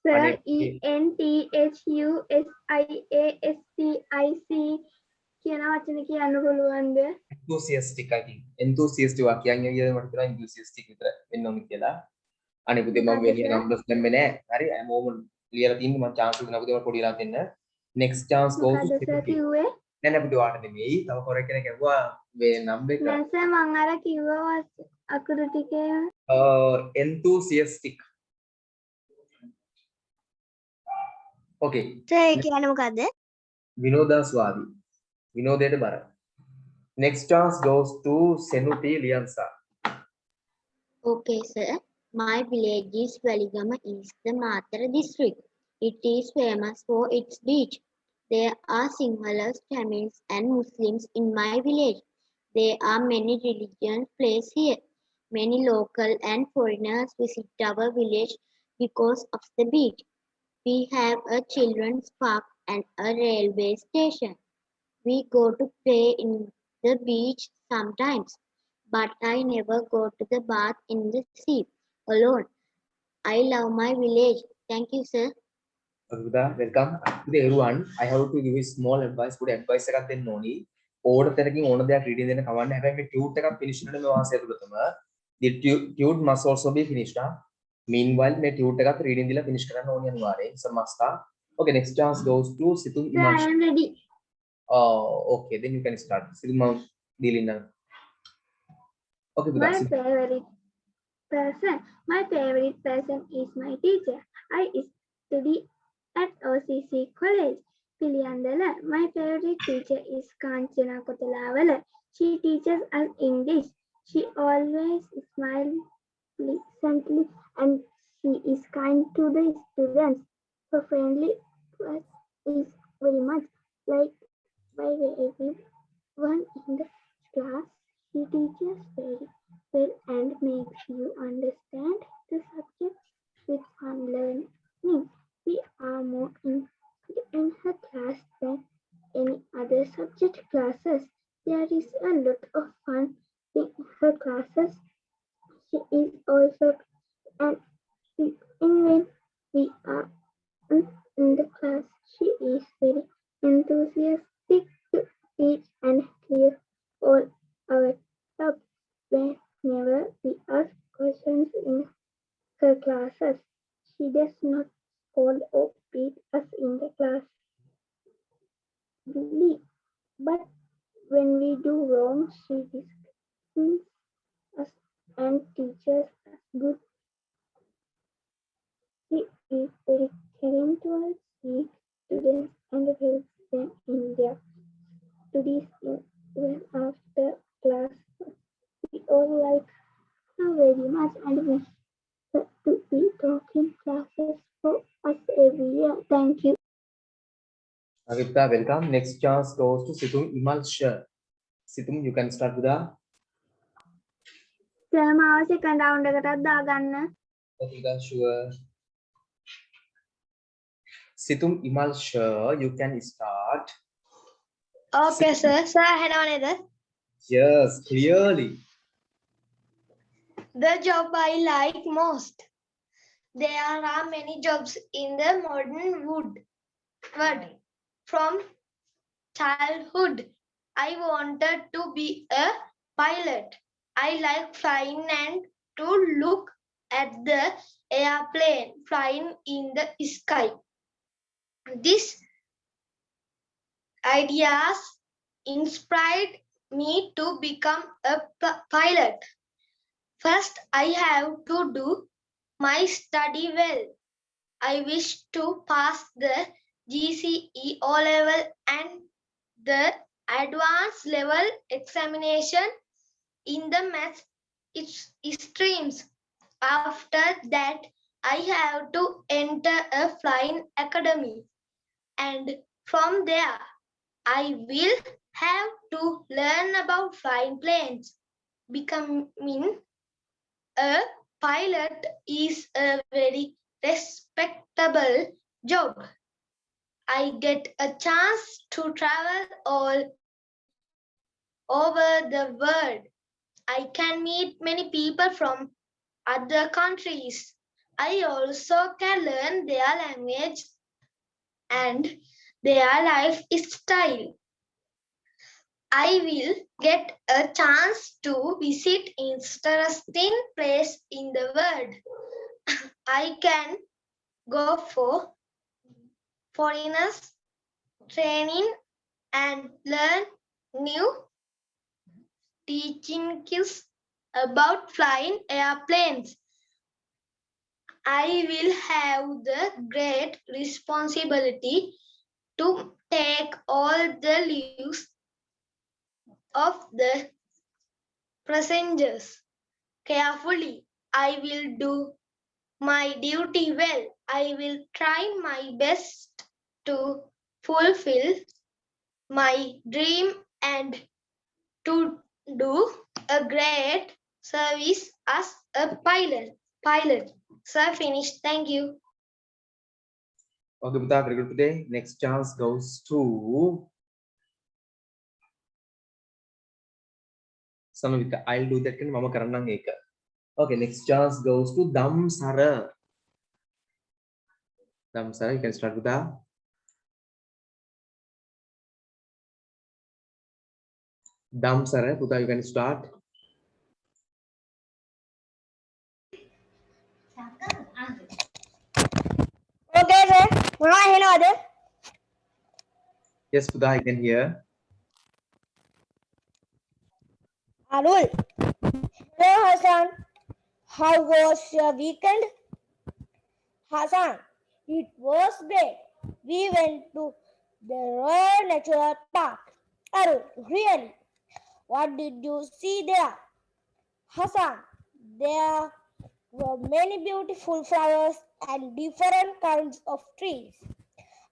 Anik. ENTHUSIASTIC කියන වචන කියන්න පුළුවන්ද? enthusiastic, I think. Enthusiastic වාක්‍යයන් කියන මට හිතෙනවා enthusiastic විතර වෙන්න ඕනේ කියලා. අනේ පුතේ මම වෙන්නේ numbers දැම්මේ නැහැ. හරි. හැමෝම ලියලා තින්නේ මම chance දුන්නා පුතේ මට පොඩි ලා දෙන්න. Next chance goes to මොකද සර් කිව්වේ? නෑ නෑ පුතේ වාට නෙමෙයි. තව කොරෙක් කෙනෙක් ඇහුවා මේ number එක නෑ සර් මං අර කිව්වා අකුරු ටිකේ enthusiastic. Okay. සර් කියන්නේ මොකද්ද? විනෝදාස්වාදී. විනෝදයට බර. Next chance goes to Senuti Liansa. Okay, sir. My village is Waligama is the Matara district. It is famous for its beach. There are Sinhalas, Tamils and Muslims in my village. There are many religions placed here. Many local and foreigners visit our village because of the beach. We have a children's park and a railway station. We go to play in the beach sometimes, but I never go to the bath in the sea alone. I love my village. Thank you, sir. Aruda, welcome. Today everyone, I have to give you small advice. Good advice එකක් දෙන්න ඕනි. ඕන තැනකින් ඕන දෙයක් reading දෙන්න කවන්න. හැබැයි මේ tute එකක් finish වෙනකොට මේ වාසය තුලතම the tute must also be finished. Meanwhile, මේ tute එකත් reading දීලා finish කරන්න ඕනි අනිවාර්යෙන්. So must. Okay, next chance goes to Situm Sir, I Iman. am ready. Oh, okay, then you can start. Situm dealing now. Okay, My Buddha. favorite person is my teacher. I study at OCC College, Piliandala. My favorite teacher is Kanchana Kotalawala. She teaches us English. She always smiles pleasantly and she is kind to the students. Her friendly was is very much liked by everyone in the class. She teaches very well and makes you understand the subject with fun learning. We are more in her class than any other subject classes. There is a lot of fun in her classes. She is also an when we are in the class. She is very enthusiastic to teach and clear all our doubts whenever we ask questions in her classes. She does not scold or beat us in the class. But when we do wrong, she disciplines us and teaches us good. She is very caring towards the students and helps them in their studies even after class. We all like her very much and wish her to be talking classes for us every year. Thank you. Agipta, welcome. Next chance goes to Situm Imal Shah. Situm, you can start with the. Sir මාව second round එකටත් දාගන්න. Okay, sure. Situm Imalsha, you can start. Okay, sir. Sir, I had another. Yes, clearly. The job I like most. There are many jobs in the modern world. From childhood, I wanted to be a pilot. I like flying and to look at the airplane flying in the sky. These ideas inspired me to become a pilot. First, I have to do my study well. I wish to pass the GCE O level and the advanced level examination in the math streams. After that, I have to enter a flying academy, and from there, I will have to learn about flying planes. Becoming a pilot is a very respectable job. I get a chance to travel all over the world. I can meet many people from other countries. I also can learn their language and their lifestyle. I will get a chance to visit interesting place in the world. I can go for foreigners training and learn new teachings about flying airplanes. I will have the great responsibility to take all the leaves of the passengers carefully. I will do my duty well. I will try my best to fulfill my dream and to do a great service as a pilot. Sir, finished. Thank you. Okay, Buddha, very good today. Next chance goes to Samavika. I'll do that. Mama Karanang Eka. Okay, next chance goes to Damsara. Damsara, you can start with that. Damsara, Buddha, you can start. Okay, sir. Yes, Buddha, I can hear. Arul. Hello, Hassan. How was your weekend? Hassan, it was great. We went to the Royal Natural Park. Arul, really? What did you see there? Hassan, there were many beautiful flowers and different kinds of trees.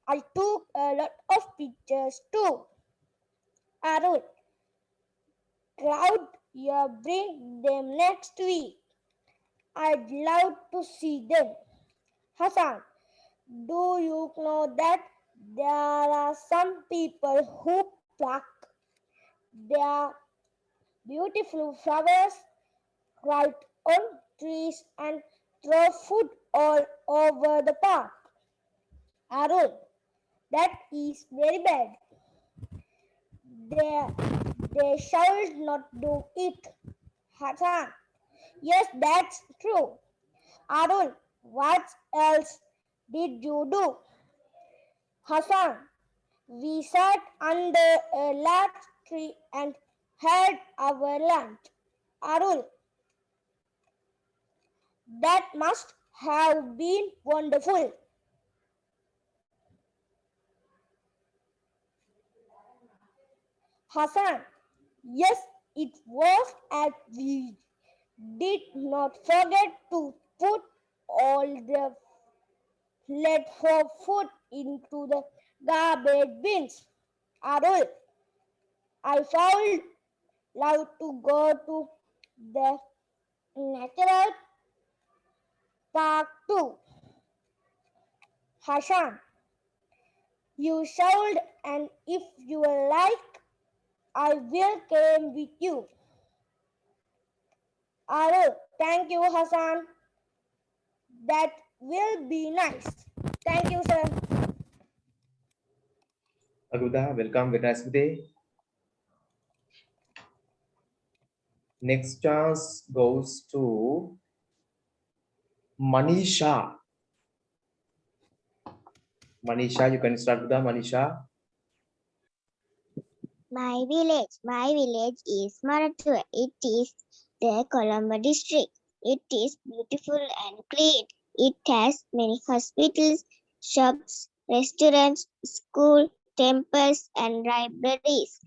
I took a lot of pictures too. Arul, Cloud, you bring them next week. I'd love to see them. Hassan, do you know that there are some people who pluck their beautiful flowers right on trees and throw food all over the park? Arul, that is very bad. They shall not do it. Hassan, yes, that's true. Arul, what else did you do? Hassan, we sat under a large tree and had our lunch. Arul, that must have been wonderful. Hassan, yes, it was, and we did not forget to put all the leftover food into the garbage bins. Arul, I found love to go to the natural park too. Hassan, You should, and if you like, I will come with you. Arul, thank you, Hassan. That will be nice. Thank you, sir. Okay, Buddha, welcome. Very nice day. Next chance goes to Manisha. Manisha, you can start with the Manisha. My village is Marathua. It is the Colombo district. It is beautiful and clean. It has many hospitals, shops, restaurants, schools, temples, and libraries.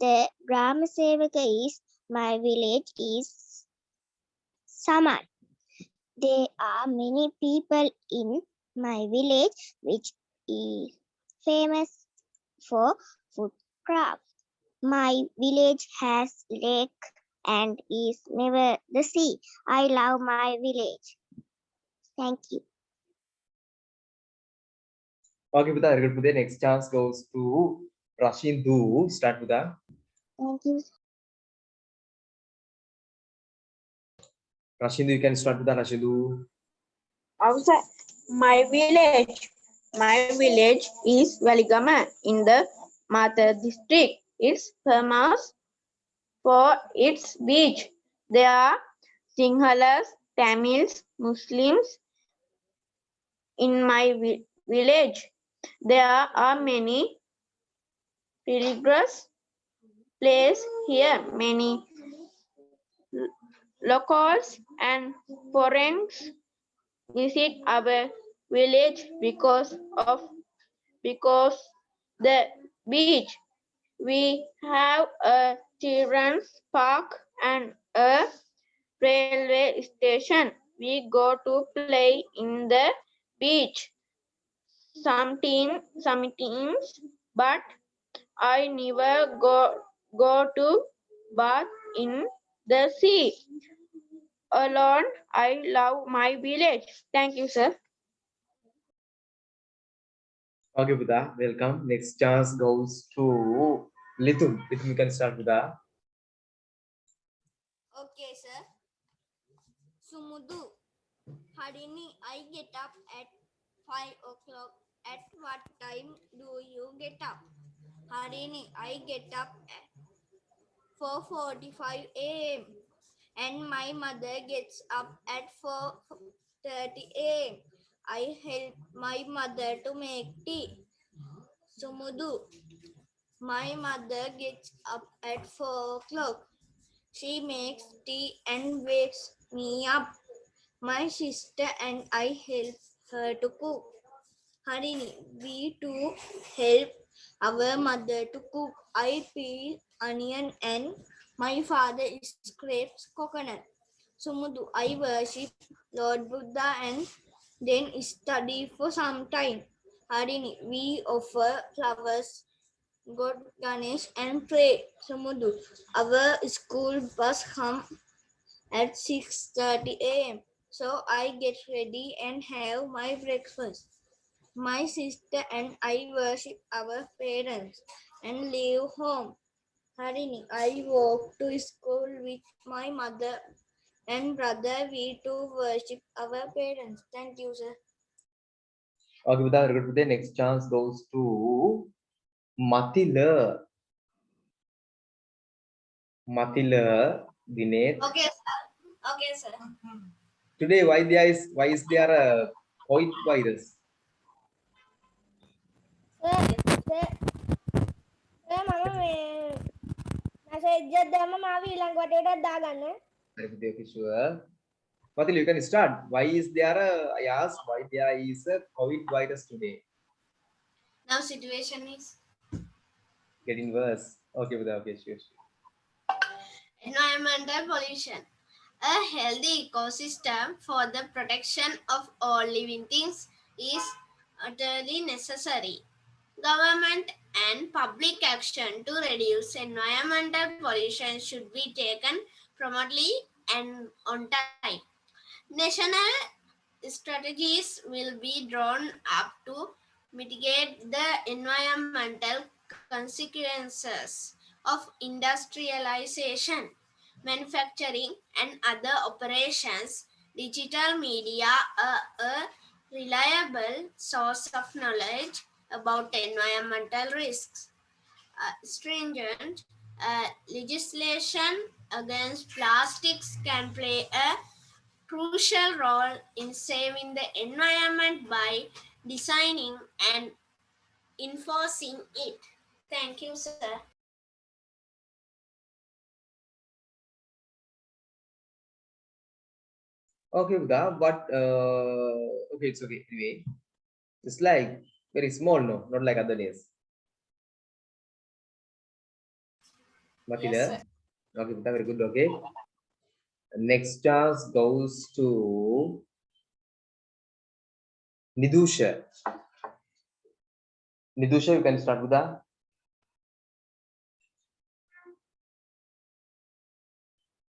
The Gram Sevaka is my village is Saman. There are many people in my village which is famous for foodcraft. My village has lake and is near the sea. I love my village. Thank you. Okay, Buddha, very good. Buddha. Next chance goes to Rashindu. Start with the Thank you. Rashindu. You can start with the Rashindu. Outside my village is Valigama in the Matha district. It's famous for its beach. There are Sinhalas, Tamils, Muslims in my village. There are many pilgrims place here. Many locals and foreigners visit our village because the beach. We have a children's park and a railway station. We go to play in the beach sometimes, but I never go to bath in the sea. Alone, I love my village. Thank you, sir. Okay, Buddha, welcome. Next chance goes to Litum. Litum, you can start with the Okay, sir. Sumudu. Harini, I get up at 5 o'clock. At what time do you get up? Harini, I get up at 4:45 a.m. and my mother gets up at 4:30 a.m. I help my mother to make tea. Sumudu. My mother gets up at 4 o'clock. She makes tea and wakes me up. My sister and I help her to cook. Harini, we too help our mother to cook. I peel onion and my father scrapes coconut. Sumudu, I worship Lord Buddha and then study for some time. Harini, we offer flowers, God Ganesh and pray. Sumudu, our school bus come at 6:30 a.m. So I get ready and have my breakfast. My sister and I worship our parents and leave home. Harini, I walk to school with my mother and brother. We too worship our parents. Thank you, sir. Okay, Buddha, very good. Buddha. Next chance goes to Matila. Matila Dinet. Okay, sir. Okay, sir. Today, why is there a COVID virus? Message එකක් දැම්ම මාව ඊළඟ වටේටත් දාගන්න. Okay, sure. Matil, you can start. Why is there a, I asked why there is a COVID virus today? Now situation is Getting worse. Okay, Buddha, okay, sure. environmental pollution. A healthy ecosystem for the protection of all living things is utterly necessary. Government and public action to reduce environmental pollution should be taken promptly and on time. National strategies will be drawn up to mitigate the environmental consequences of industrialization, manufacturing, and other operations. Digital media are a reliable source of knowledge about environmental risks. Stringent legislation against plastics can play a crucial role in saving the environment by designing and enforcing it. Thank you, sir. Okay, Buddha, but okay, it's okay. Anyway, it's like very small, no, not like other days. Matilda. Yes, sir. Okay, Buddha, very good. Okay. Next chance goes to Nidusha. Nidusha, you can start with that.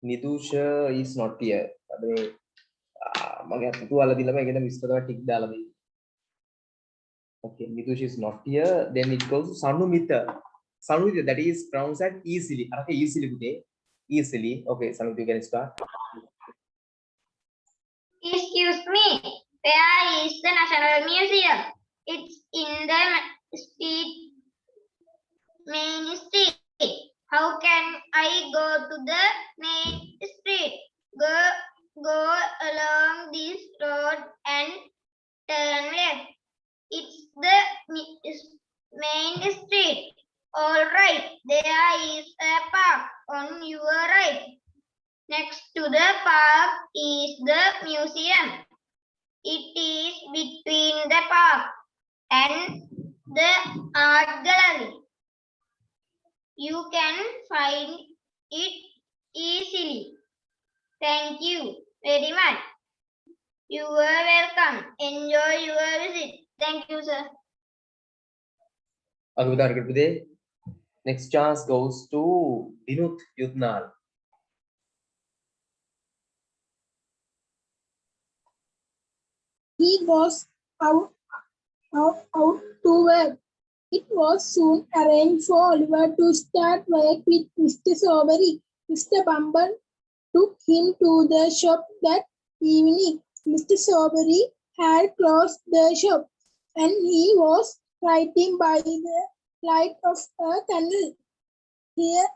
Nidusha is not here. Okay, Nidusha is not here. Then it goes to Sanumita. Sanumita, that is pronounced as easily. Okay, easily. Easily. Okay, Sanumita, you can start. Excuse me, where is the National Museum? It's in the main street. How can I go to the main street? Go along this road and turn left. It's the main street. All right, there is a park on your right. Next to the park is the museum. It is between the park and the art gallery. You can find it easily. Thank you very much. You are welcome. Enjoy your visit. Thank you, sir. Okay, next chance goes to Dinut Yudnal. He was out to work. It was soon arranged for Oliver to start work with Mr. Sobery. Mr. Bumble took him to the shop that evening. Mr. Sobery had closed the shop and he was writing by the light of a candle. Here,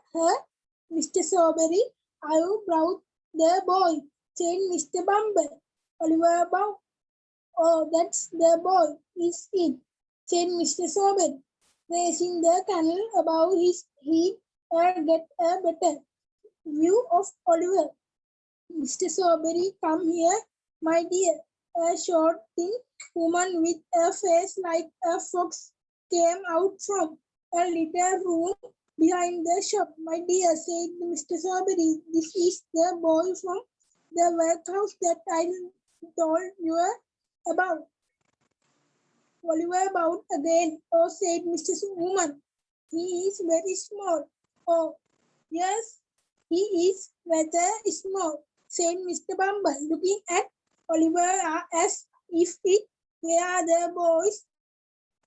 Mr. Sobery, I brought the boy, said Mr. Bumble. Oliver bowed. Oh, that's the boy, is it? Said Mr. Sobery, raising the candle above his head and get a better view of Oliver. Mr. Sobery, come here, my dear. A short, thin woman with a face like a fox came out from a little room behind the shop. My dear, said Mr. Sobery, this is the boy from the workhouse that I told you about. Oliver bowed again. Oh, said Mrs. Woman, he is very small. Oh, yes, he is rather small, said Mr. Bumble, looking at Oliver as if it were the boy's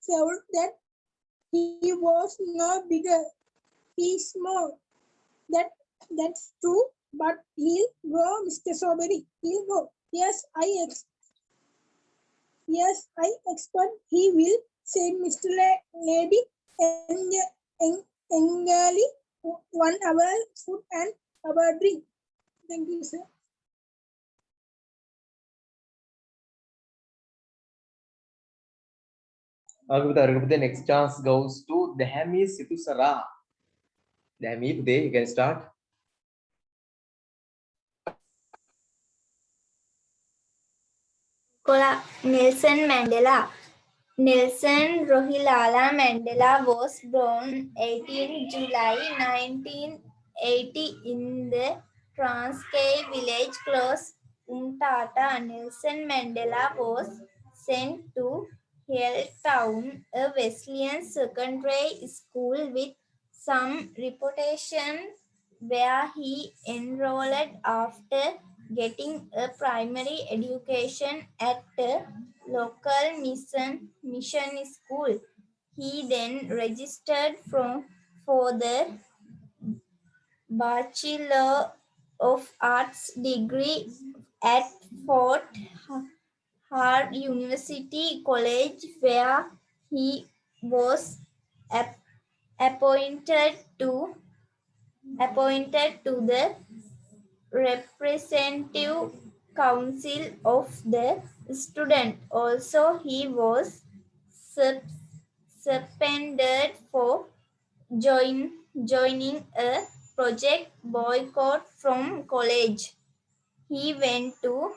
fault that he was no bigger. He is small. That's true, but he'll grow, Mr. Sobery. He'll grow. Yes, I expect he will, said Mr. Lady Engali, 1 hour food and our drink. Thank you, sir. The next chance goes to Dehami Situsara. Dehami, today you can start. Nelson Mandela. Nelson Rohilala Mandela was born 18 July 1980 in the Transkei village close Umtata. Nelson Mandela was sent to Hilltown, a Wesleyan secondary school with some reputation, where he enrolled after getting a primary education at local mission school. He then registered for the Bachelor of Arts degree at Fort Hare University College, where he was ap- appointed to the representative council of the student. Also, he was sup- suspended for joining a project boycott from college. He went to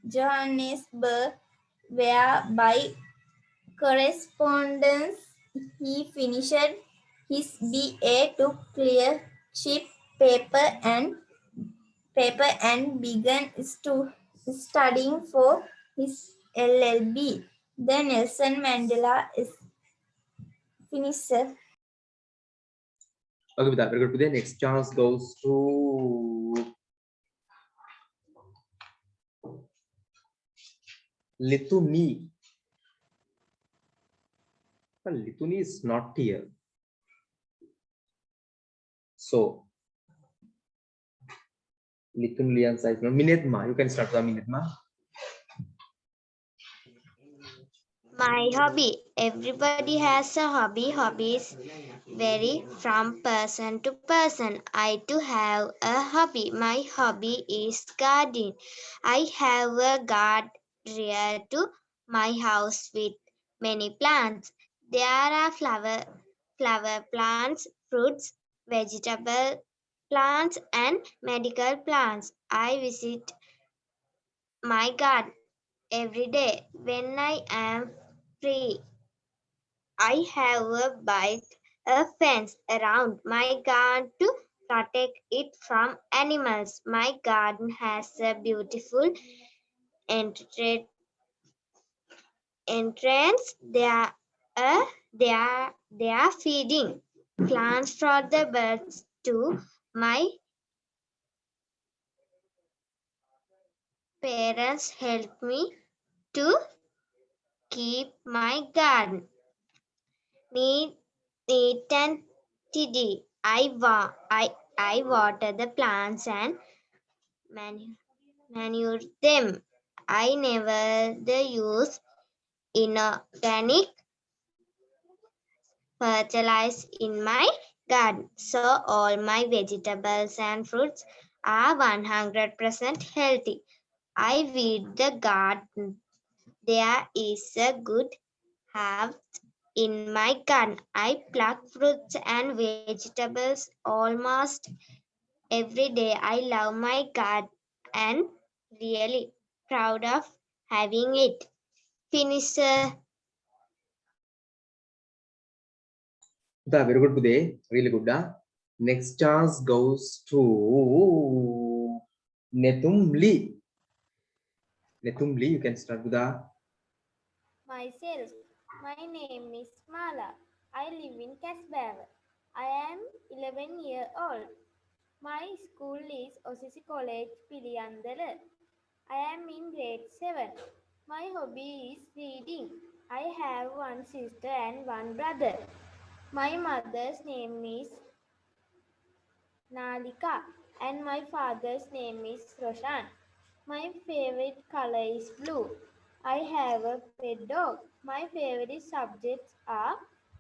Johannesburg, where by correspondence he finished his BA, took clerkship paper and began studying for his LLB. The Nelson Mandela is finished, sir. Okay, Vidya, very good. Today, next chance goes to Lituni. Well, Lituni is not here. So, Litun Lian size. No, Minetma. You can start the Minetma. My hobby. Everybody has a hobby. Hobbies vary from person to person. I too have a hobby. My hobby is gardening. I have a garden near to my house with many plants. There are flower plants, fruits, vegetable plants, and medical plants. I visit my garden every day when I am free. I have a fence around my garden to protect it from animals. My garden has a beautiful entrance. They are feeding plants for the birds too. My parents help me to keep my garden neat and tidy. I water the plants and manure them. I never use inorganic fertilizer in my garden, so all my vegetables and fruits are 100% healthy. I weed the garden. There is a good harvest in my garden. I pluck fruits and vegetables almost every day. I love my garden and really proud of having it. Finish, sir. Vidya, very good today. Really good. Next chance goes to Netumli. Netumli, you can start with the. Myself, my name is Mala. I live in Casbah. I am 11 years old. My school is Osisi College, Piliyandala. I am in grade 7. My hobby is reading. I have one sister and one brother. My mother's name is Nalika and my father's name is Roshan. My favorite color is blue. I have a pet dog. My favorite subjects are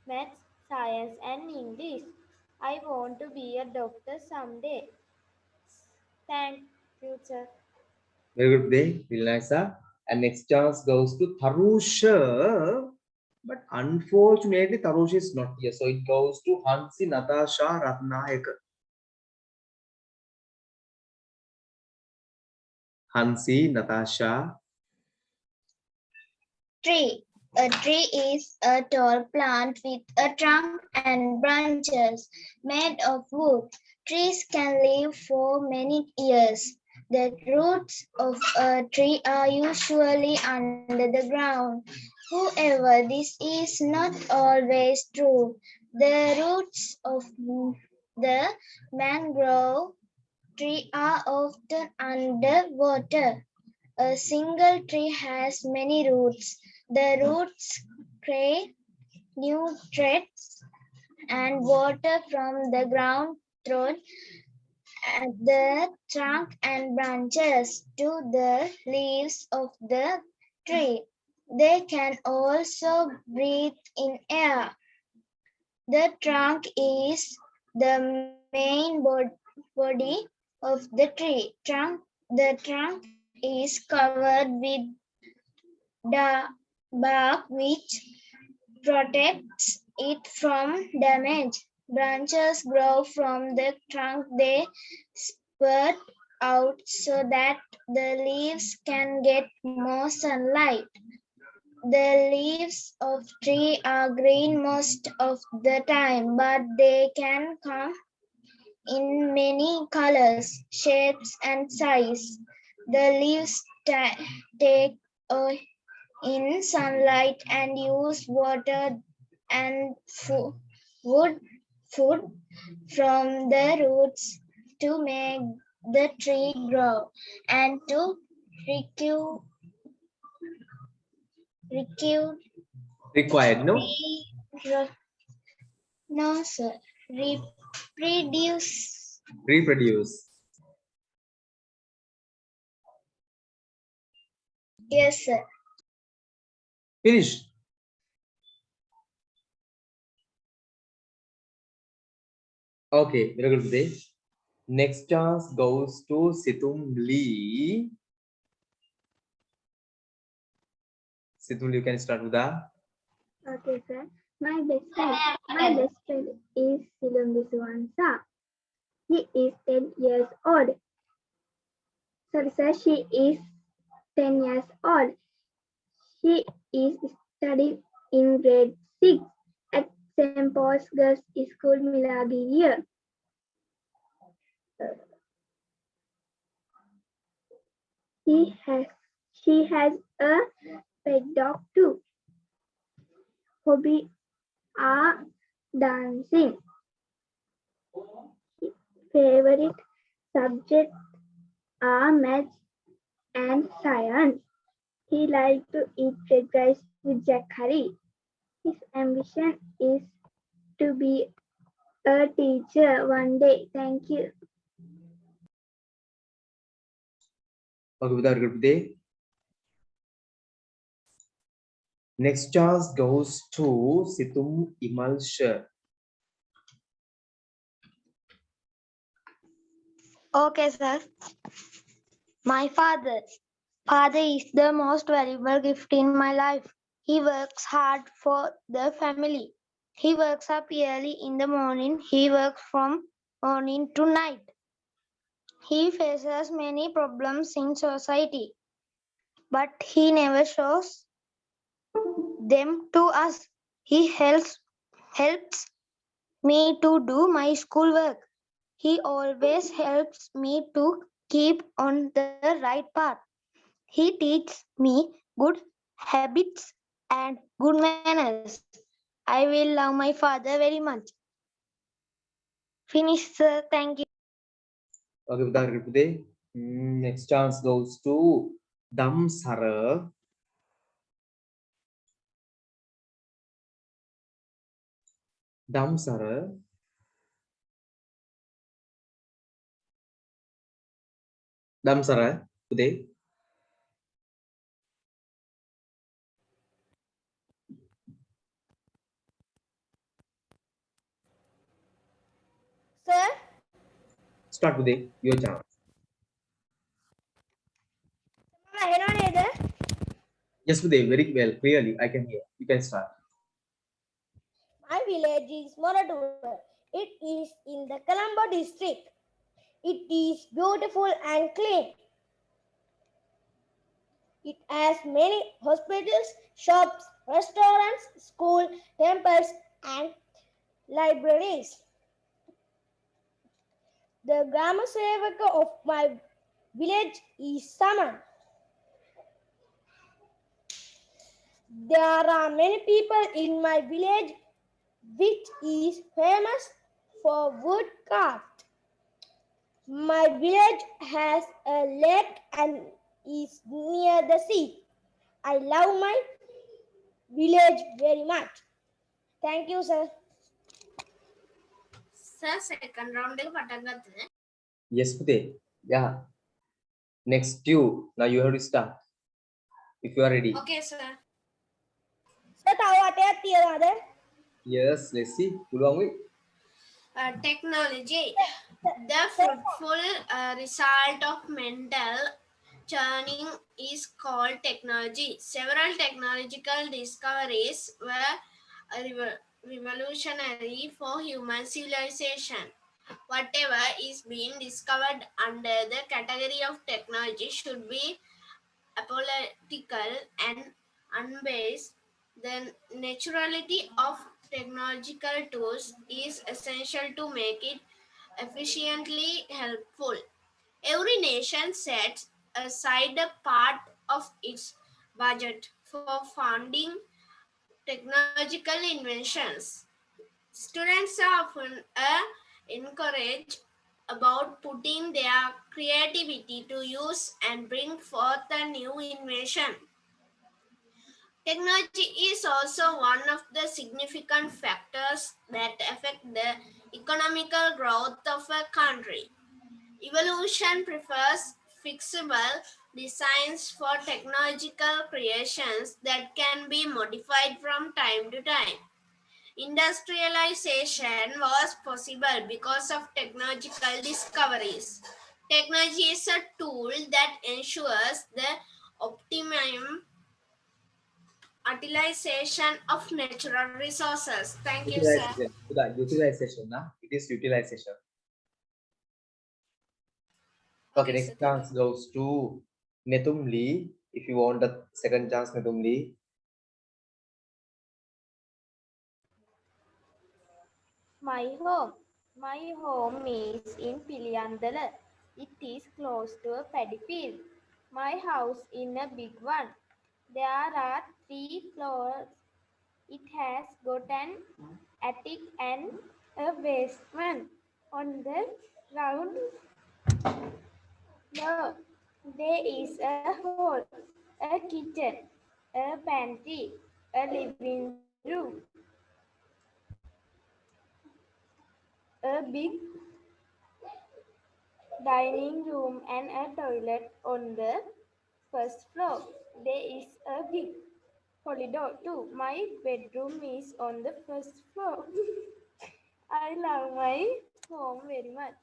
maths, science, and English. I want to be a doctor someday. Thank you, sir. Very good today. Really nice. And next chance goes to Tarusha. But unfortunately, Tarusha is not here. So it goes to Hansi Natasha Ratnayaka. Hansi Natasha. Tree. A tree is a tall plant with a trunk and branches made of wood. Trees can live for many years. The roots of a tree are usually under the ground. However, this is not always true. The roots of the mangrove tree are often underwater. A single tree has many roots. The roots carry nutrients and water from the ground through the trunk and branches to the leaves of the tree. They can also breathe in air. The trunk is the main body of the tree. The trunk is covered with the bark which protects it from damage. Branches grow from the trunk. They spread out so that the leaves can get more sunlight. The leaves of tree are green most of the time, but they can come in many colors, shapes, and size. The leaves take in sunlight and use water and food from the roots to make the tree grow and to recu- Required, no? no sir, reproduce. Reproduce. Yes sir. Finish. Okay, very good today. Next chance goes to Situm Lee. Situm Lee, you can start with that. Okay, sir. My best friend is Silumbi Suwansa. He is 10 years old. Sorry, sir. She is 10 years old. She is studying in grade 6 at St. Paul's Girls' School, Milagiriya. She has a pet dog too. Hobby are dancing. Favorite subjects are math and science. He likes to eat fried rice with jack curry. His ambition is to be a teacher one day. Thank you. Okay, with that, good day. Next chance goes to Situm Imal Shah. Okay, sir. My father is the most valuable gift in my life. He works hard for the family. He wakes up early in the morning. He works from morning to night. He faces many problems in society, but he never shows them to us. He helps me to do my schoolwork. He always helps me to keep on the right path. He teaches me good habits and good manners. I will love my father very much. Finish, sir. Thank you. Okay, with that, good day. Next chance goes to Damsara. Damsara. Damsara, good day. Sir, Start with it. Your chance. Yes, with very well, clearly, I can hear. You can start. my village is Moradur. It is in the Colombo district. It is beautiful and clean. It has many hospitals, shops, restaurants, schools, temples, and libraries. The Grama Sevaka of my village is Saman. There are many people in my village which is famous for woodcraft. My village has a lake and is near the sea. I love my village very much. Thank you, sir. Sir, second round එක පටන් ගත්තද? Yes, Pute. Yeah. Next you. Now you have to start. If you are ready. Okay, sir. Sir, තව වටයක් තියනවාද? Yes, let's see. පුළුවන් වෙයි. Technology. The fruitful result of mental churning is called technology. Several technological discoveries were revolutionary for human civilization. Whatever is being discovered under the category of technology should be apolitical and unbiased. The naturality of technological tools is essential to make it efficiently helpful. Every nation sets aside a part of its budget for funding technological inventions. Students are often encouraged about putting their creativity to use and bring forth a new invention. Technology is also one of the significant factors that affect the economical growth of a country. Evolution prefers flexible designs for technological creations that can be modified from time to time. Industrialization was possible because of technological discoveries. Technology is a tool that ensures the optimum utilization of natural resources. Thank you, sir. Utilization. Utilization. Nah? It is utilization. Okay, next chance goes to Netum Lee. If you want the second chance, Netum Lee. My home. My home is in Piliyandala. It is close to a paddy field. My house is a big one. There are 3 floors. It has got an attic and a basement. On the ground floor, there is a hall, a kitchen, a pantry, a living room, a big dining room, and a toilet on the first floor. There is a big corridor too. My bedroom is on the first floor. I love my home very much.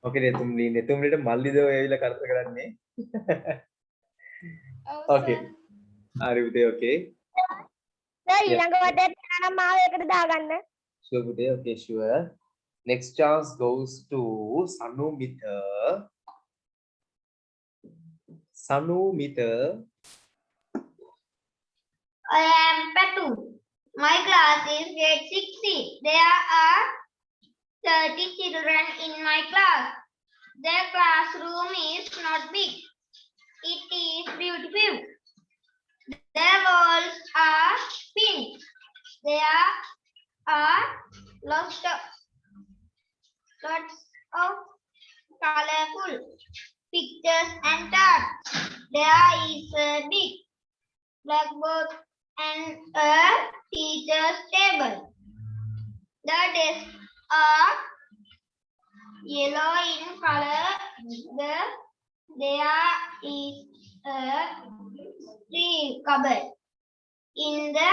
Okay, Netum Lee. Netum Lee මල්ලි දෝ ඇවිල්ලා කරදර කරන්නේ. Okay. හරි පුතේ, okay. Sir ඊළඟ වටේට යනවා නම් මාව ඒකට දාගන්න. Sure පුතේ, okay, sure. Next chance goes to Sanumita. Sanumita. I am Patu. My class is grade 6C. There are 30 children in my class. The classroom is not big. It is beautiful. The walls are pink. There are lots of colorful pictures and charts. There is a big blackboard and a teacher's table. The desks are yellow in color. There is a steel cupboard in the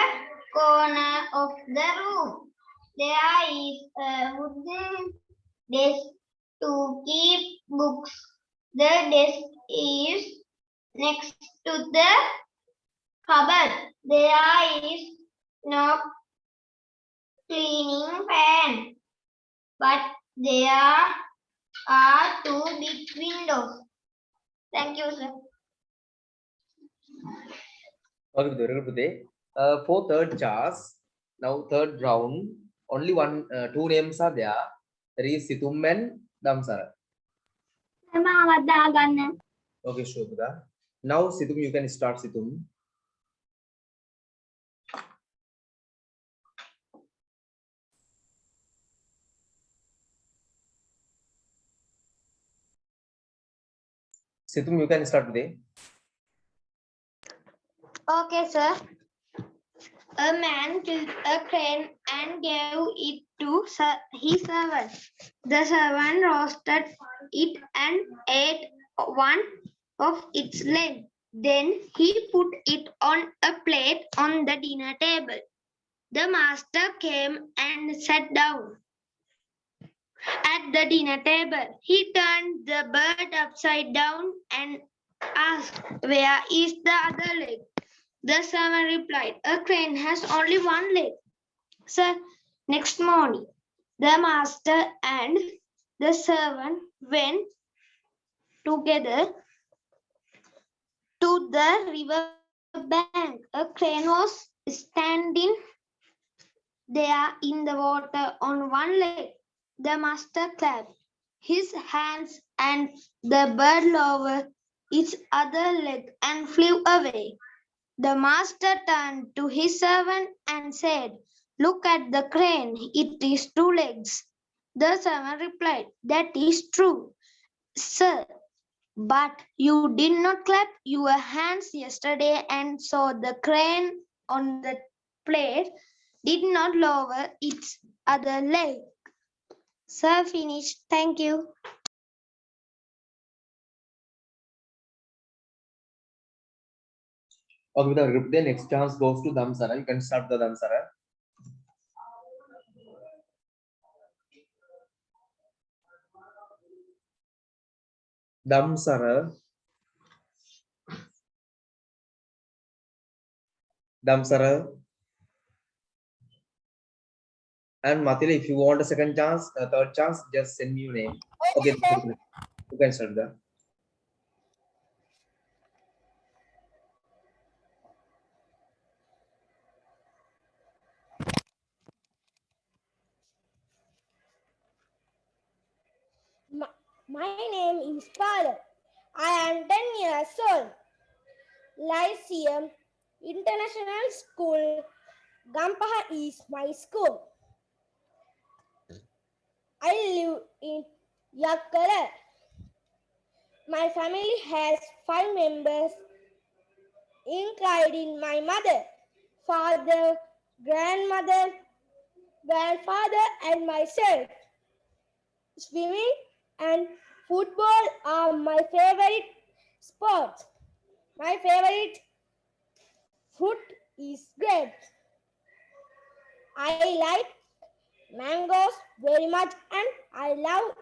corner of the room. There is a wooden desk to keep books. The desk is next to the cupboard. There is no cleaning pan, but there are 2 big windows. Thank you, sir. Okay, very good today. For third chance, now third round, only 2 names are there. There is Situm and Damsara. මාවත් දාගන්න. Okay, sure, Buddha. Now Situm, you can start Situm. Situm, you can start today. Okay, sir. A man killed a crane and gave it to his servant. The servant roasted it and ate one of its legs. Then he put it on a plate on the dinner table. The master came and sat down at the dinner table. He turned the bird upside down and asked, "Where is the other leg?" The servant replied, "A crane has only one leg, sir." Next morning, the master and the servant went together to the river bank. A crane was standing there in the water on one leg. The master clapped his hands and the bird lowered its other leg and flew away. The master turned to his servant and said, "Look at the crane, it is two legs." The servant replied, "That is true, sir, but you did not clap your hands yesterday and saw the crane on the plate did not lower its other leg." Sir, finished. Thank you. Okay, without group, the next chance goes to Damsara. You can start the Damsara. Damsara. Damsara. And Matila, if you want a second chance, a third chance, just send me your name. Okay, you can start the. My name is Pala. I am 10 years old. Lyceum International School, Gampaha is my school. I live in Yakkara. My family has 5 members, including my mother, father, grandmother, grandfather, and myself. Swimming and football are my favorite sports. My favorite fruit is grapes. I like mangoes very much and I love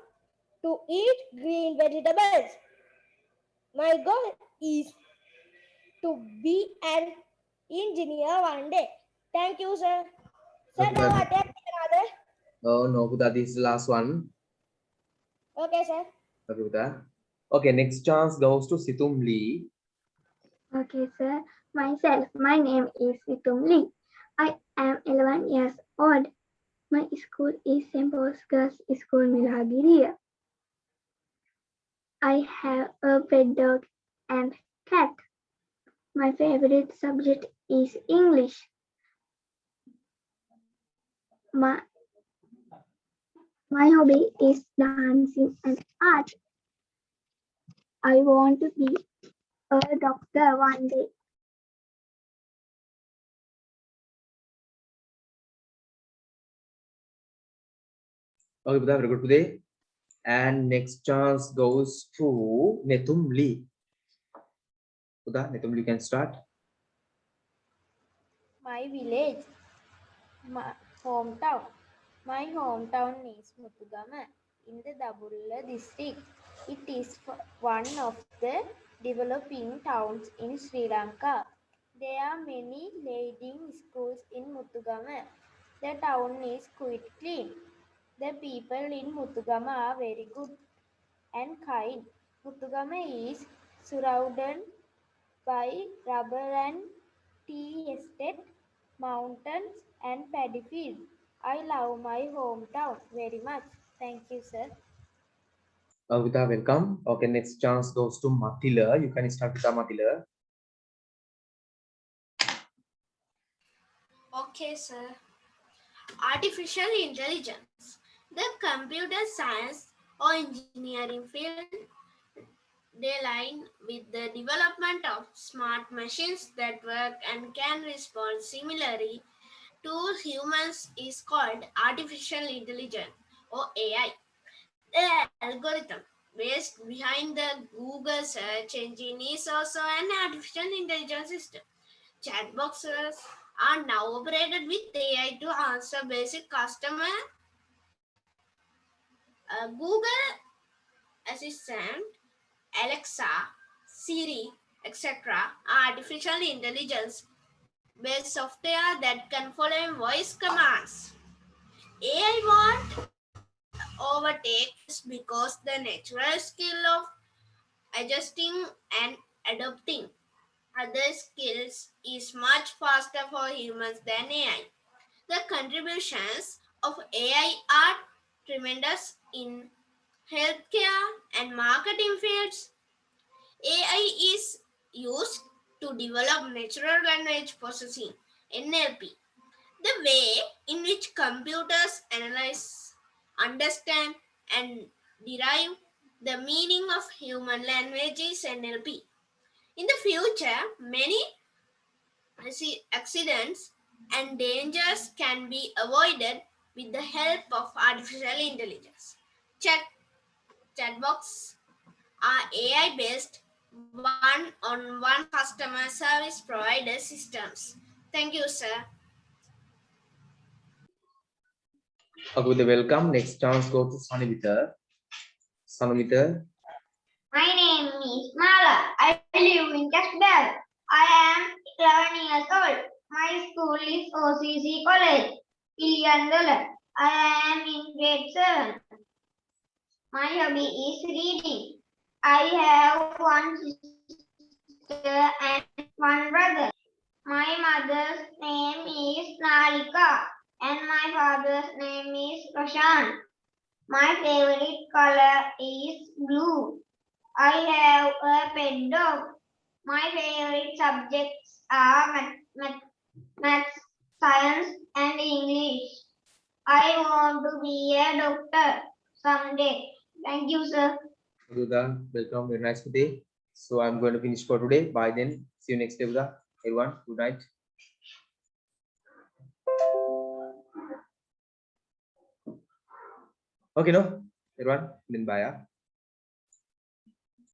to eat green vegetables. My goal is to be an engineer one day. Thank you, sir. Sir, Okay, now I take another. oh no, Buddha, this is the last one. Okay, sir. Okay, Buddha. Okay, next chance goes to Situm Lee. Okay, sir. Myself, my name is Situm Lee. I am 11 years old. My school is St. Paul's Girls School, Milagiriya. I have a pet dog and cat. My favorite subject is English. My hobby is dancing and art. I want to be a doctor one day. Okay, Buddha, very good today. And next chance goes to Netum Lee. Buddha, Netum Lee can start. My village, my hometown. My hometown is Muthugama in the Dabulla district. It is one of the developing towns in Sri Lanka. There are many leading schools in Muthugama. The town is quite clean. The people in Muthugama are very good and kind. Muthugama is surrounded by rubber and tea estate, mountains and paddy fields. I love my hometown very much. Thank you, sir. Buddha, welcome. Okay, next chance goes to Matila. You can start with Matila. Okay, sir. Artificial intelligence. The computer science or engineering field They line with the development of smart machines that work and can respond similarly to humans is called artificial intelligence or AI. The algorithm based behind the Google search engine is also an artificial intelligence system. Chat boxes are now operated with AI to answer basic customer. Google Assistant, Alexa, Siri, etc. are artificial intelligence based software that can follow voice commands. AI won't overtake humans because the natural skill of adjusting and adopting other skills is much faster for humans than AI. The contributions of AI are tremendous in healthcare and marketing fields. AI is used to develop natural language processing (NLP), the way in which computers analyze, understand, and derive the meaning of human language is NLP. In the future, many accidents and dangers can be avoided with the help of artificial intelligence. Chatbots are AI-based one-on-one customer service provider systems. Thank you, sir. Okay, with the welcome. Next chance go to Sanumita. Sanumita. My name is Mala. I live in Casper. I am 11 years old. My school is OCC College, Piliandalan. I am in grade 7. My hobby is reading. I have one sister and one brother. My mother's name is Nalika and my father's name is Prashant. My favorite color is blue. I have a pet dog. My favorite subjects are maths, science, and English. I want to be a doctor someday. Thank you, sir. Buddha, welcome. Very nice day. So I'm going to finish for today. Bye then. See you next day, Buddha. Everyone, good night. Okay, no? Everyone, then bye.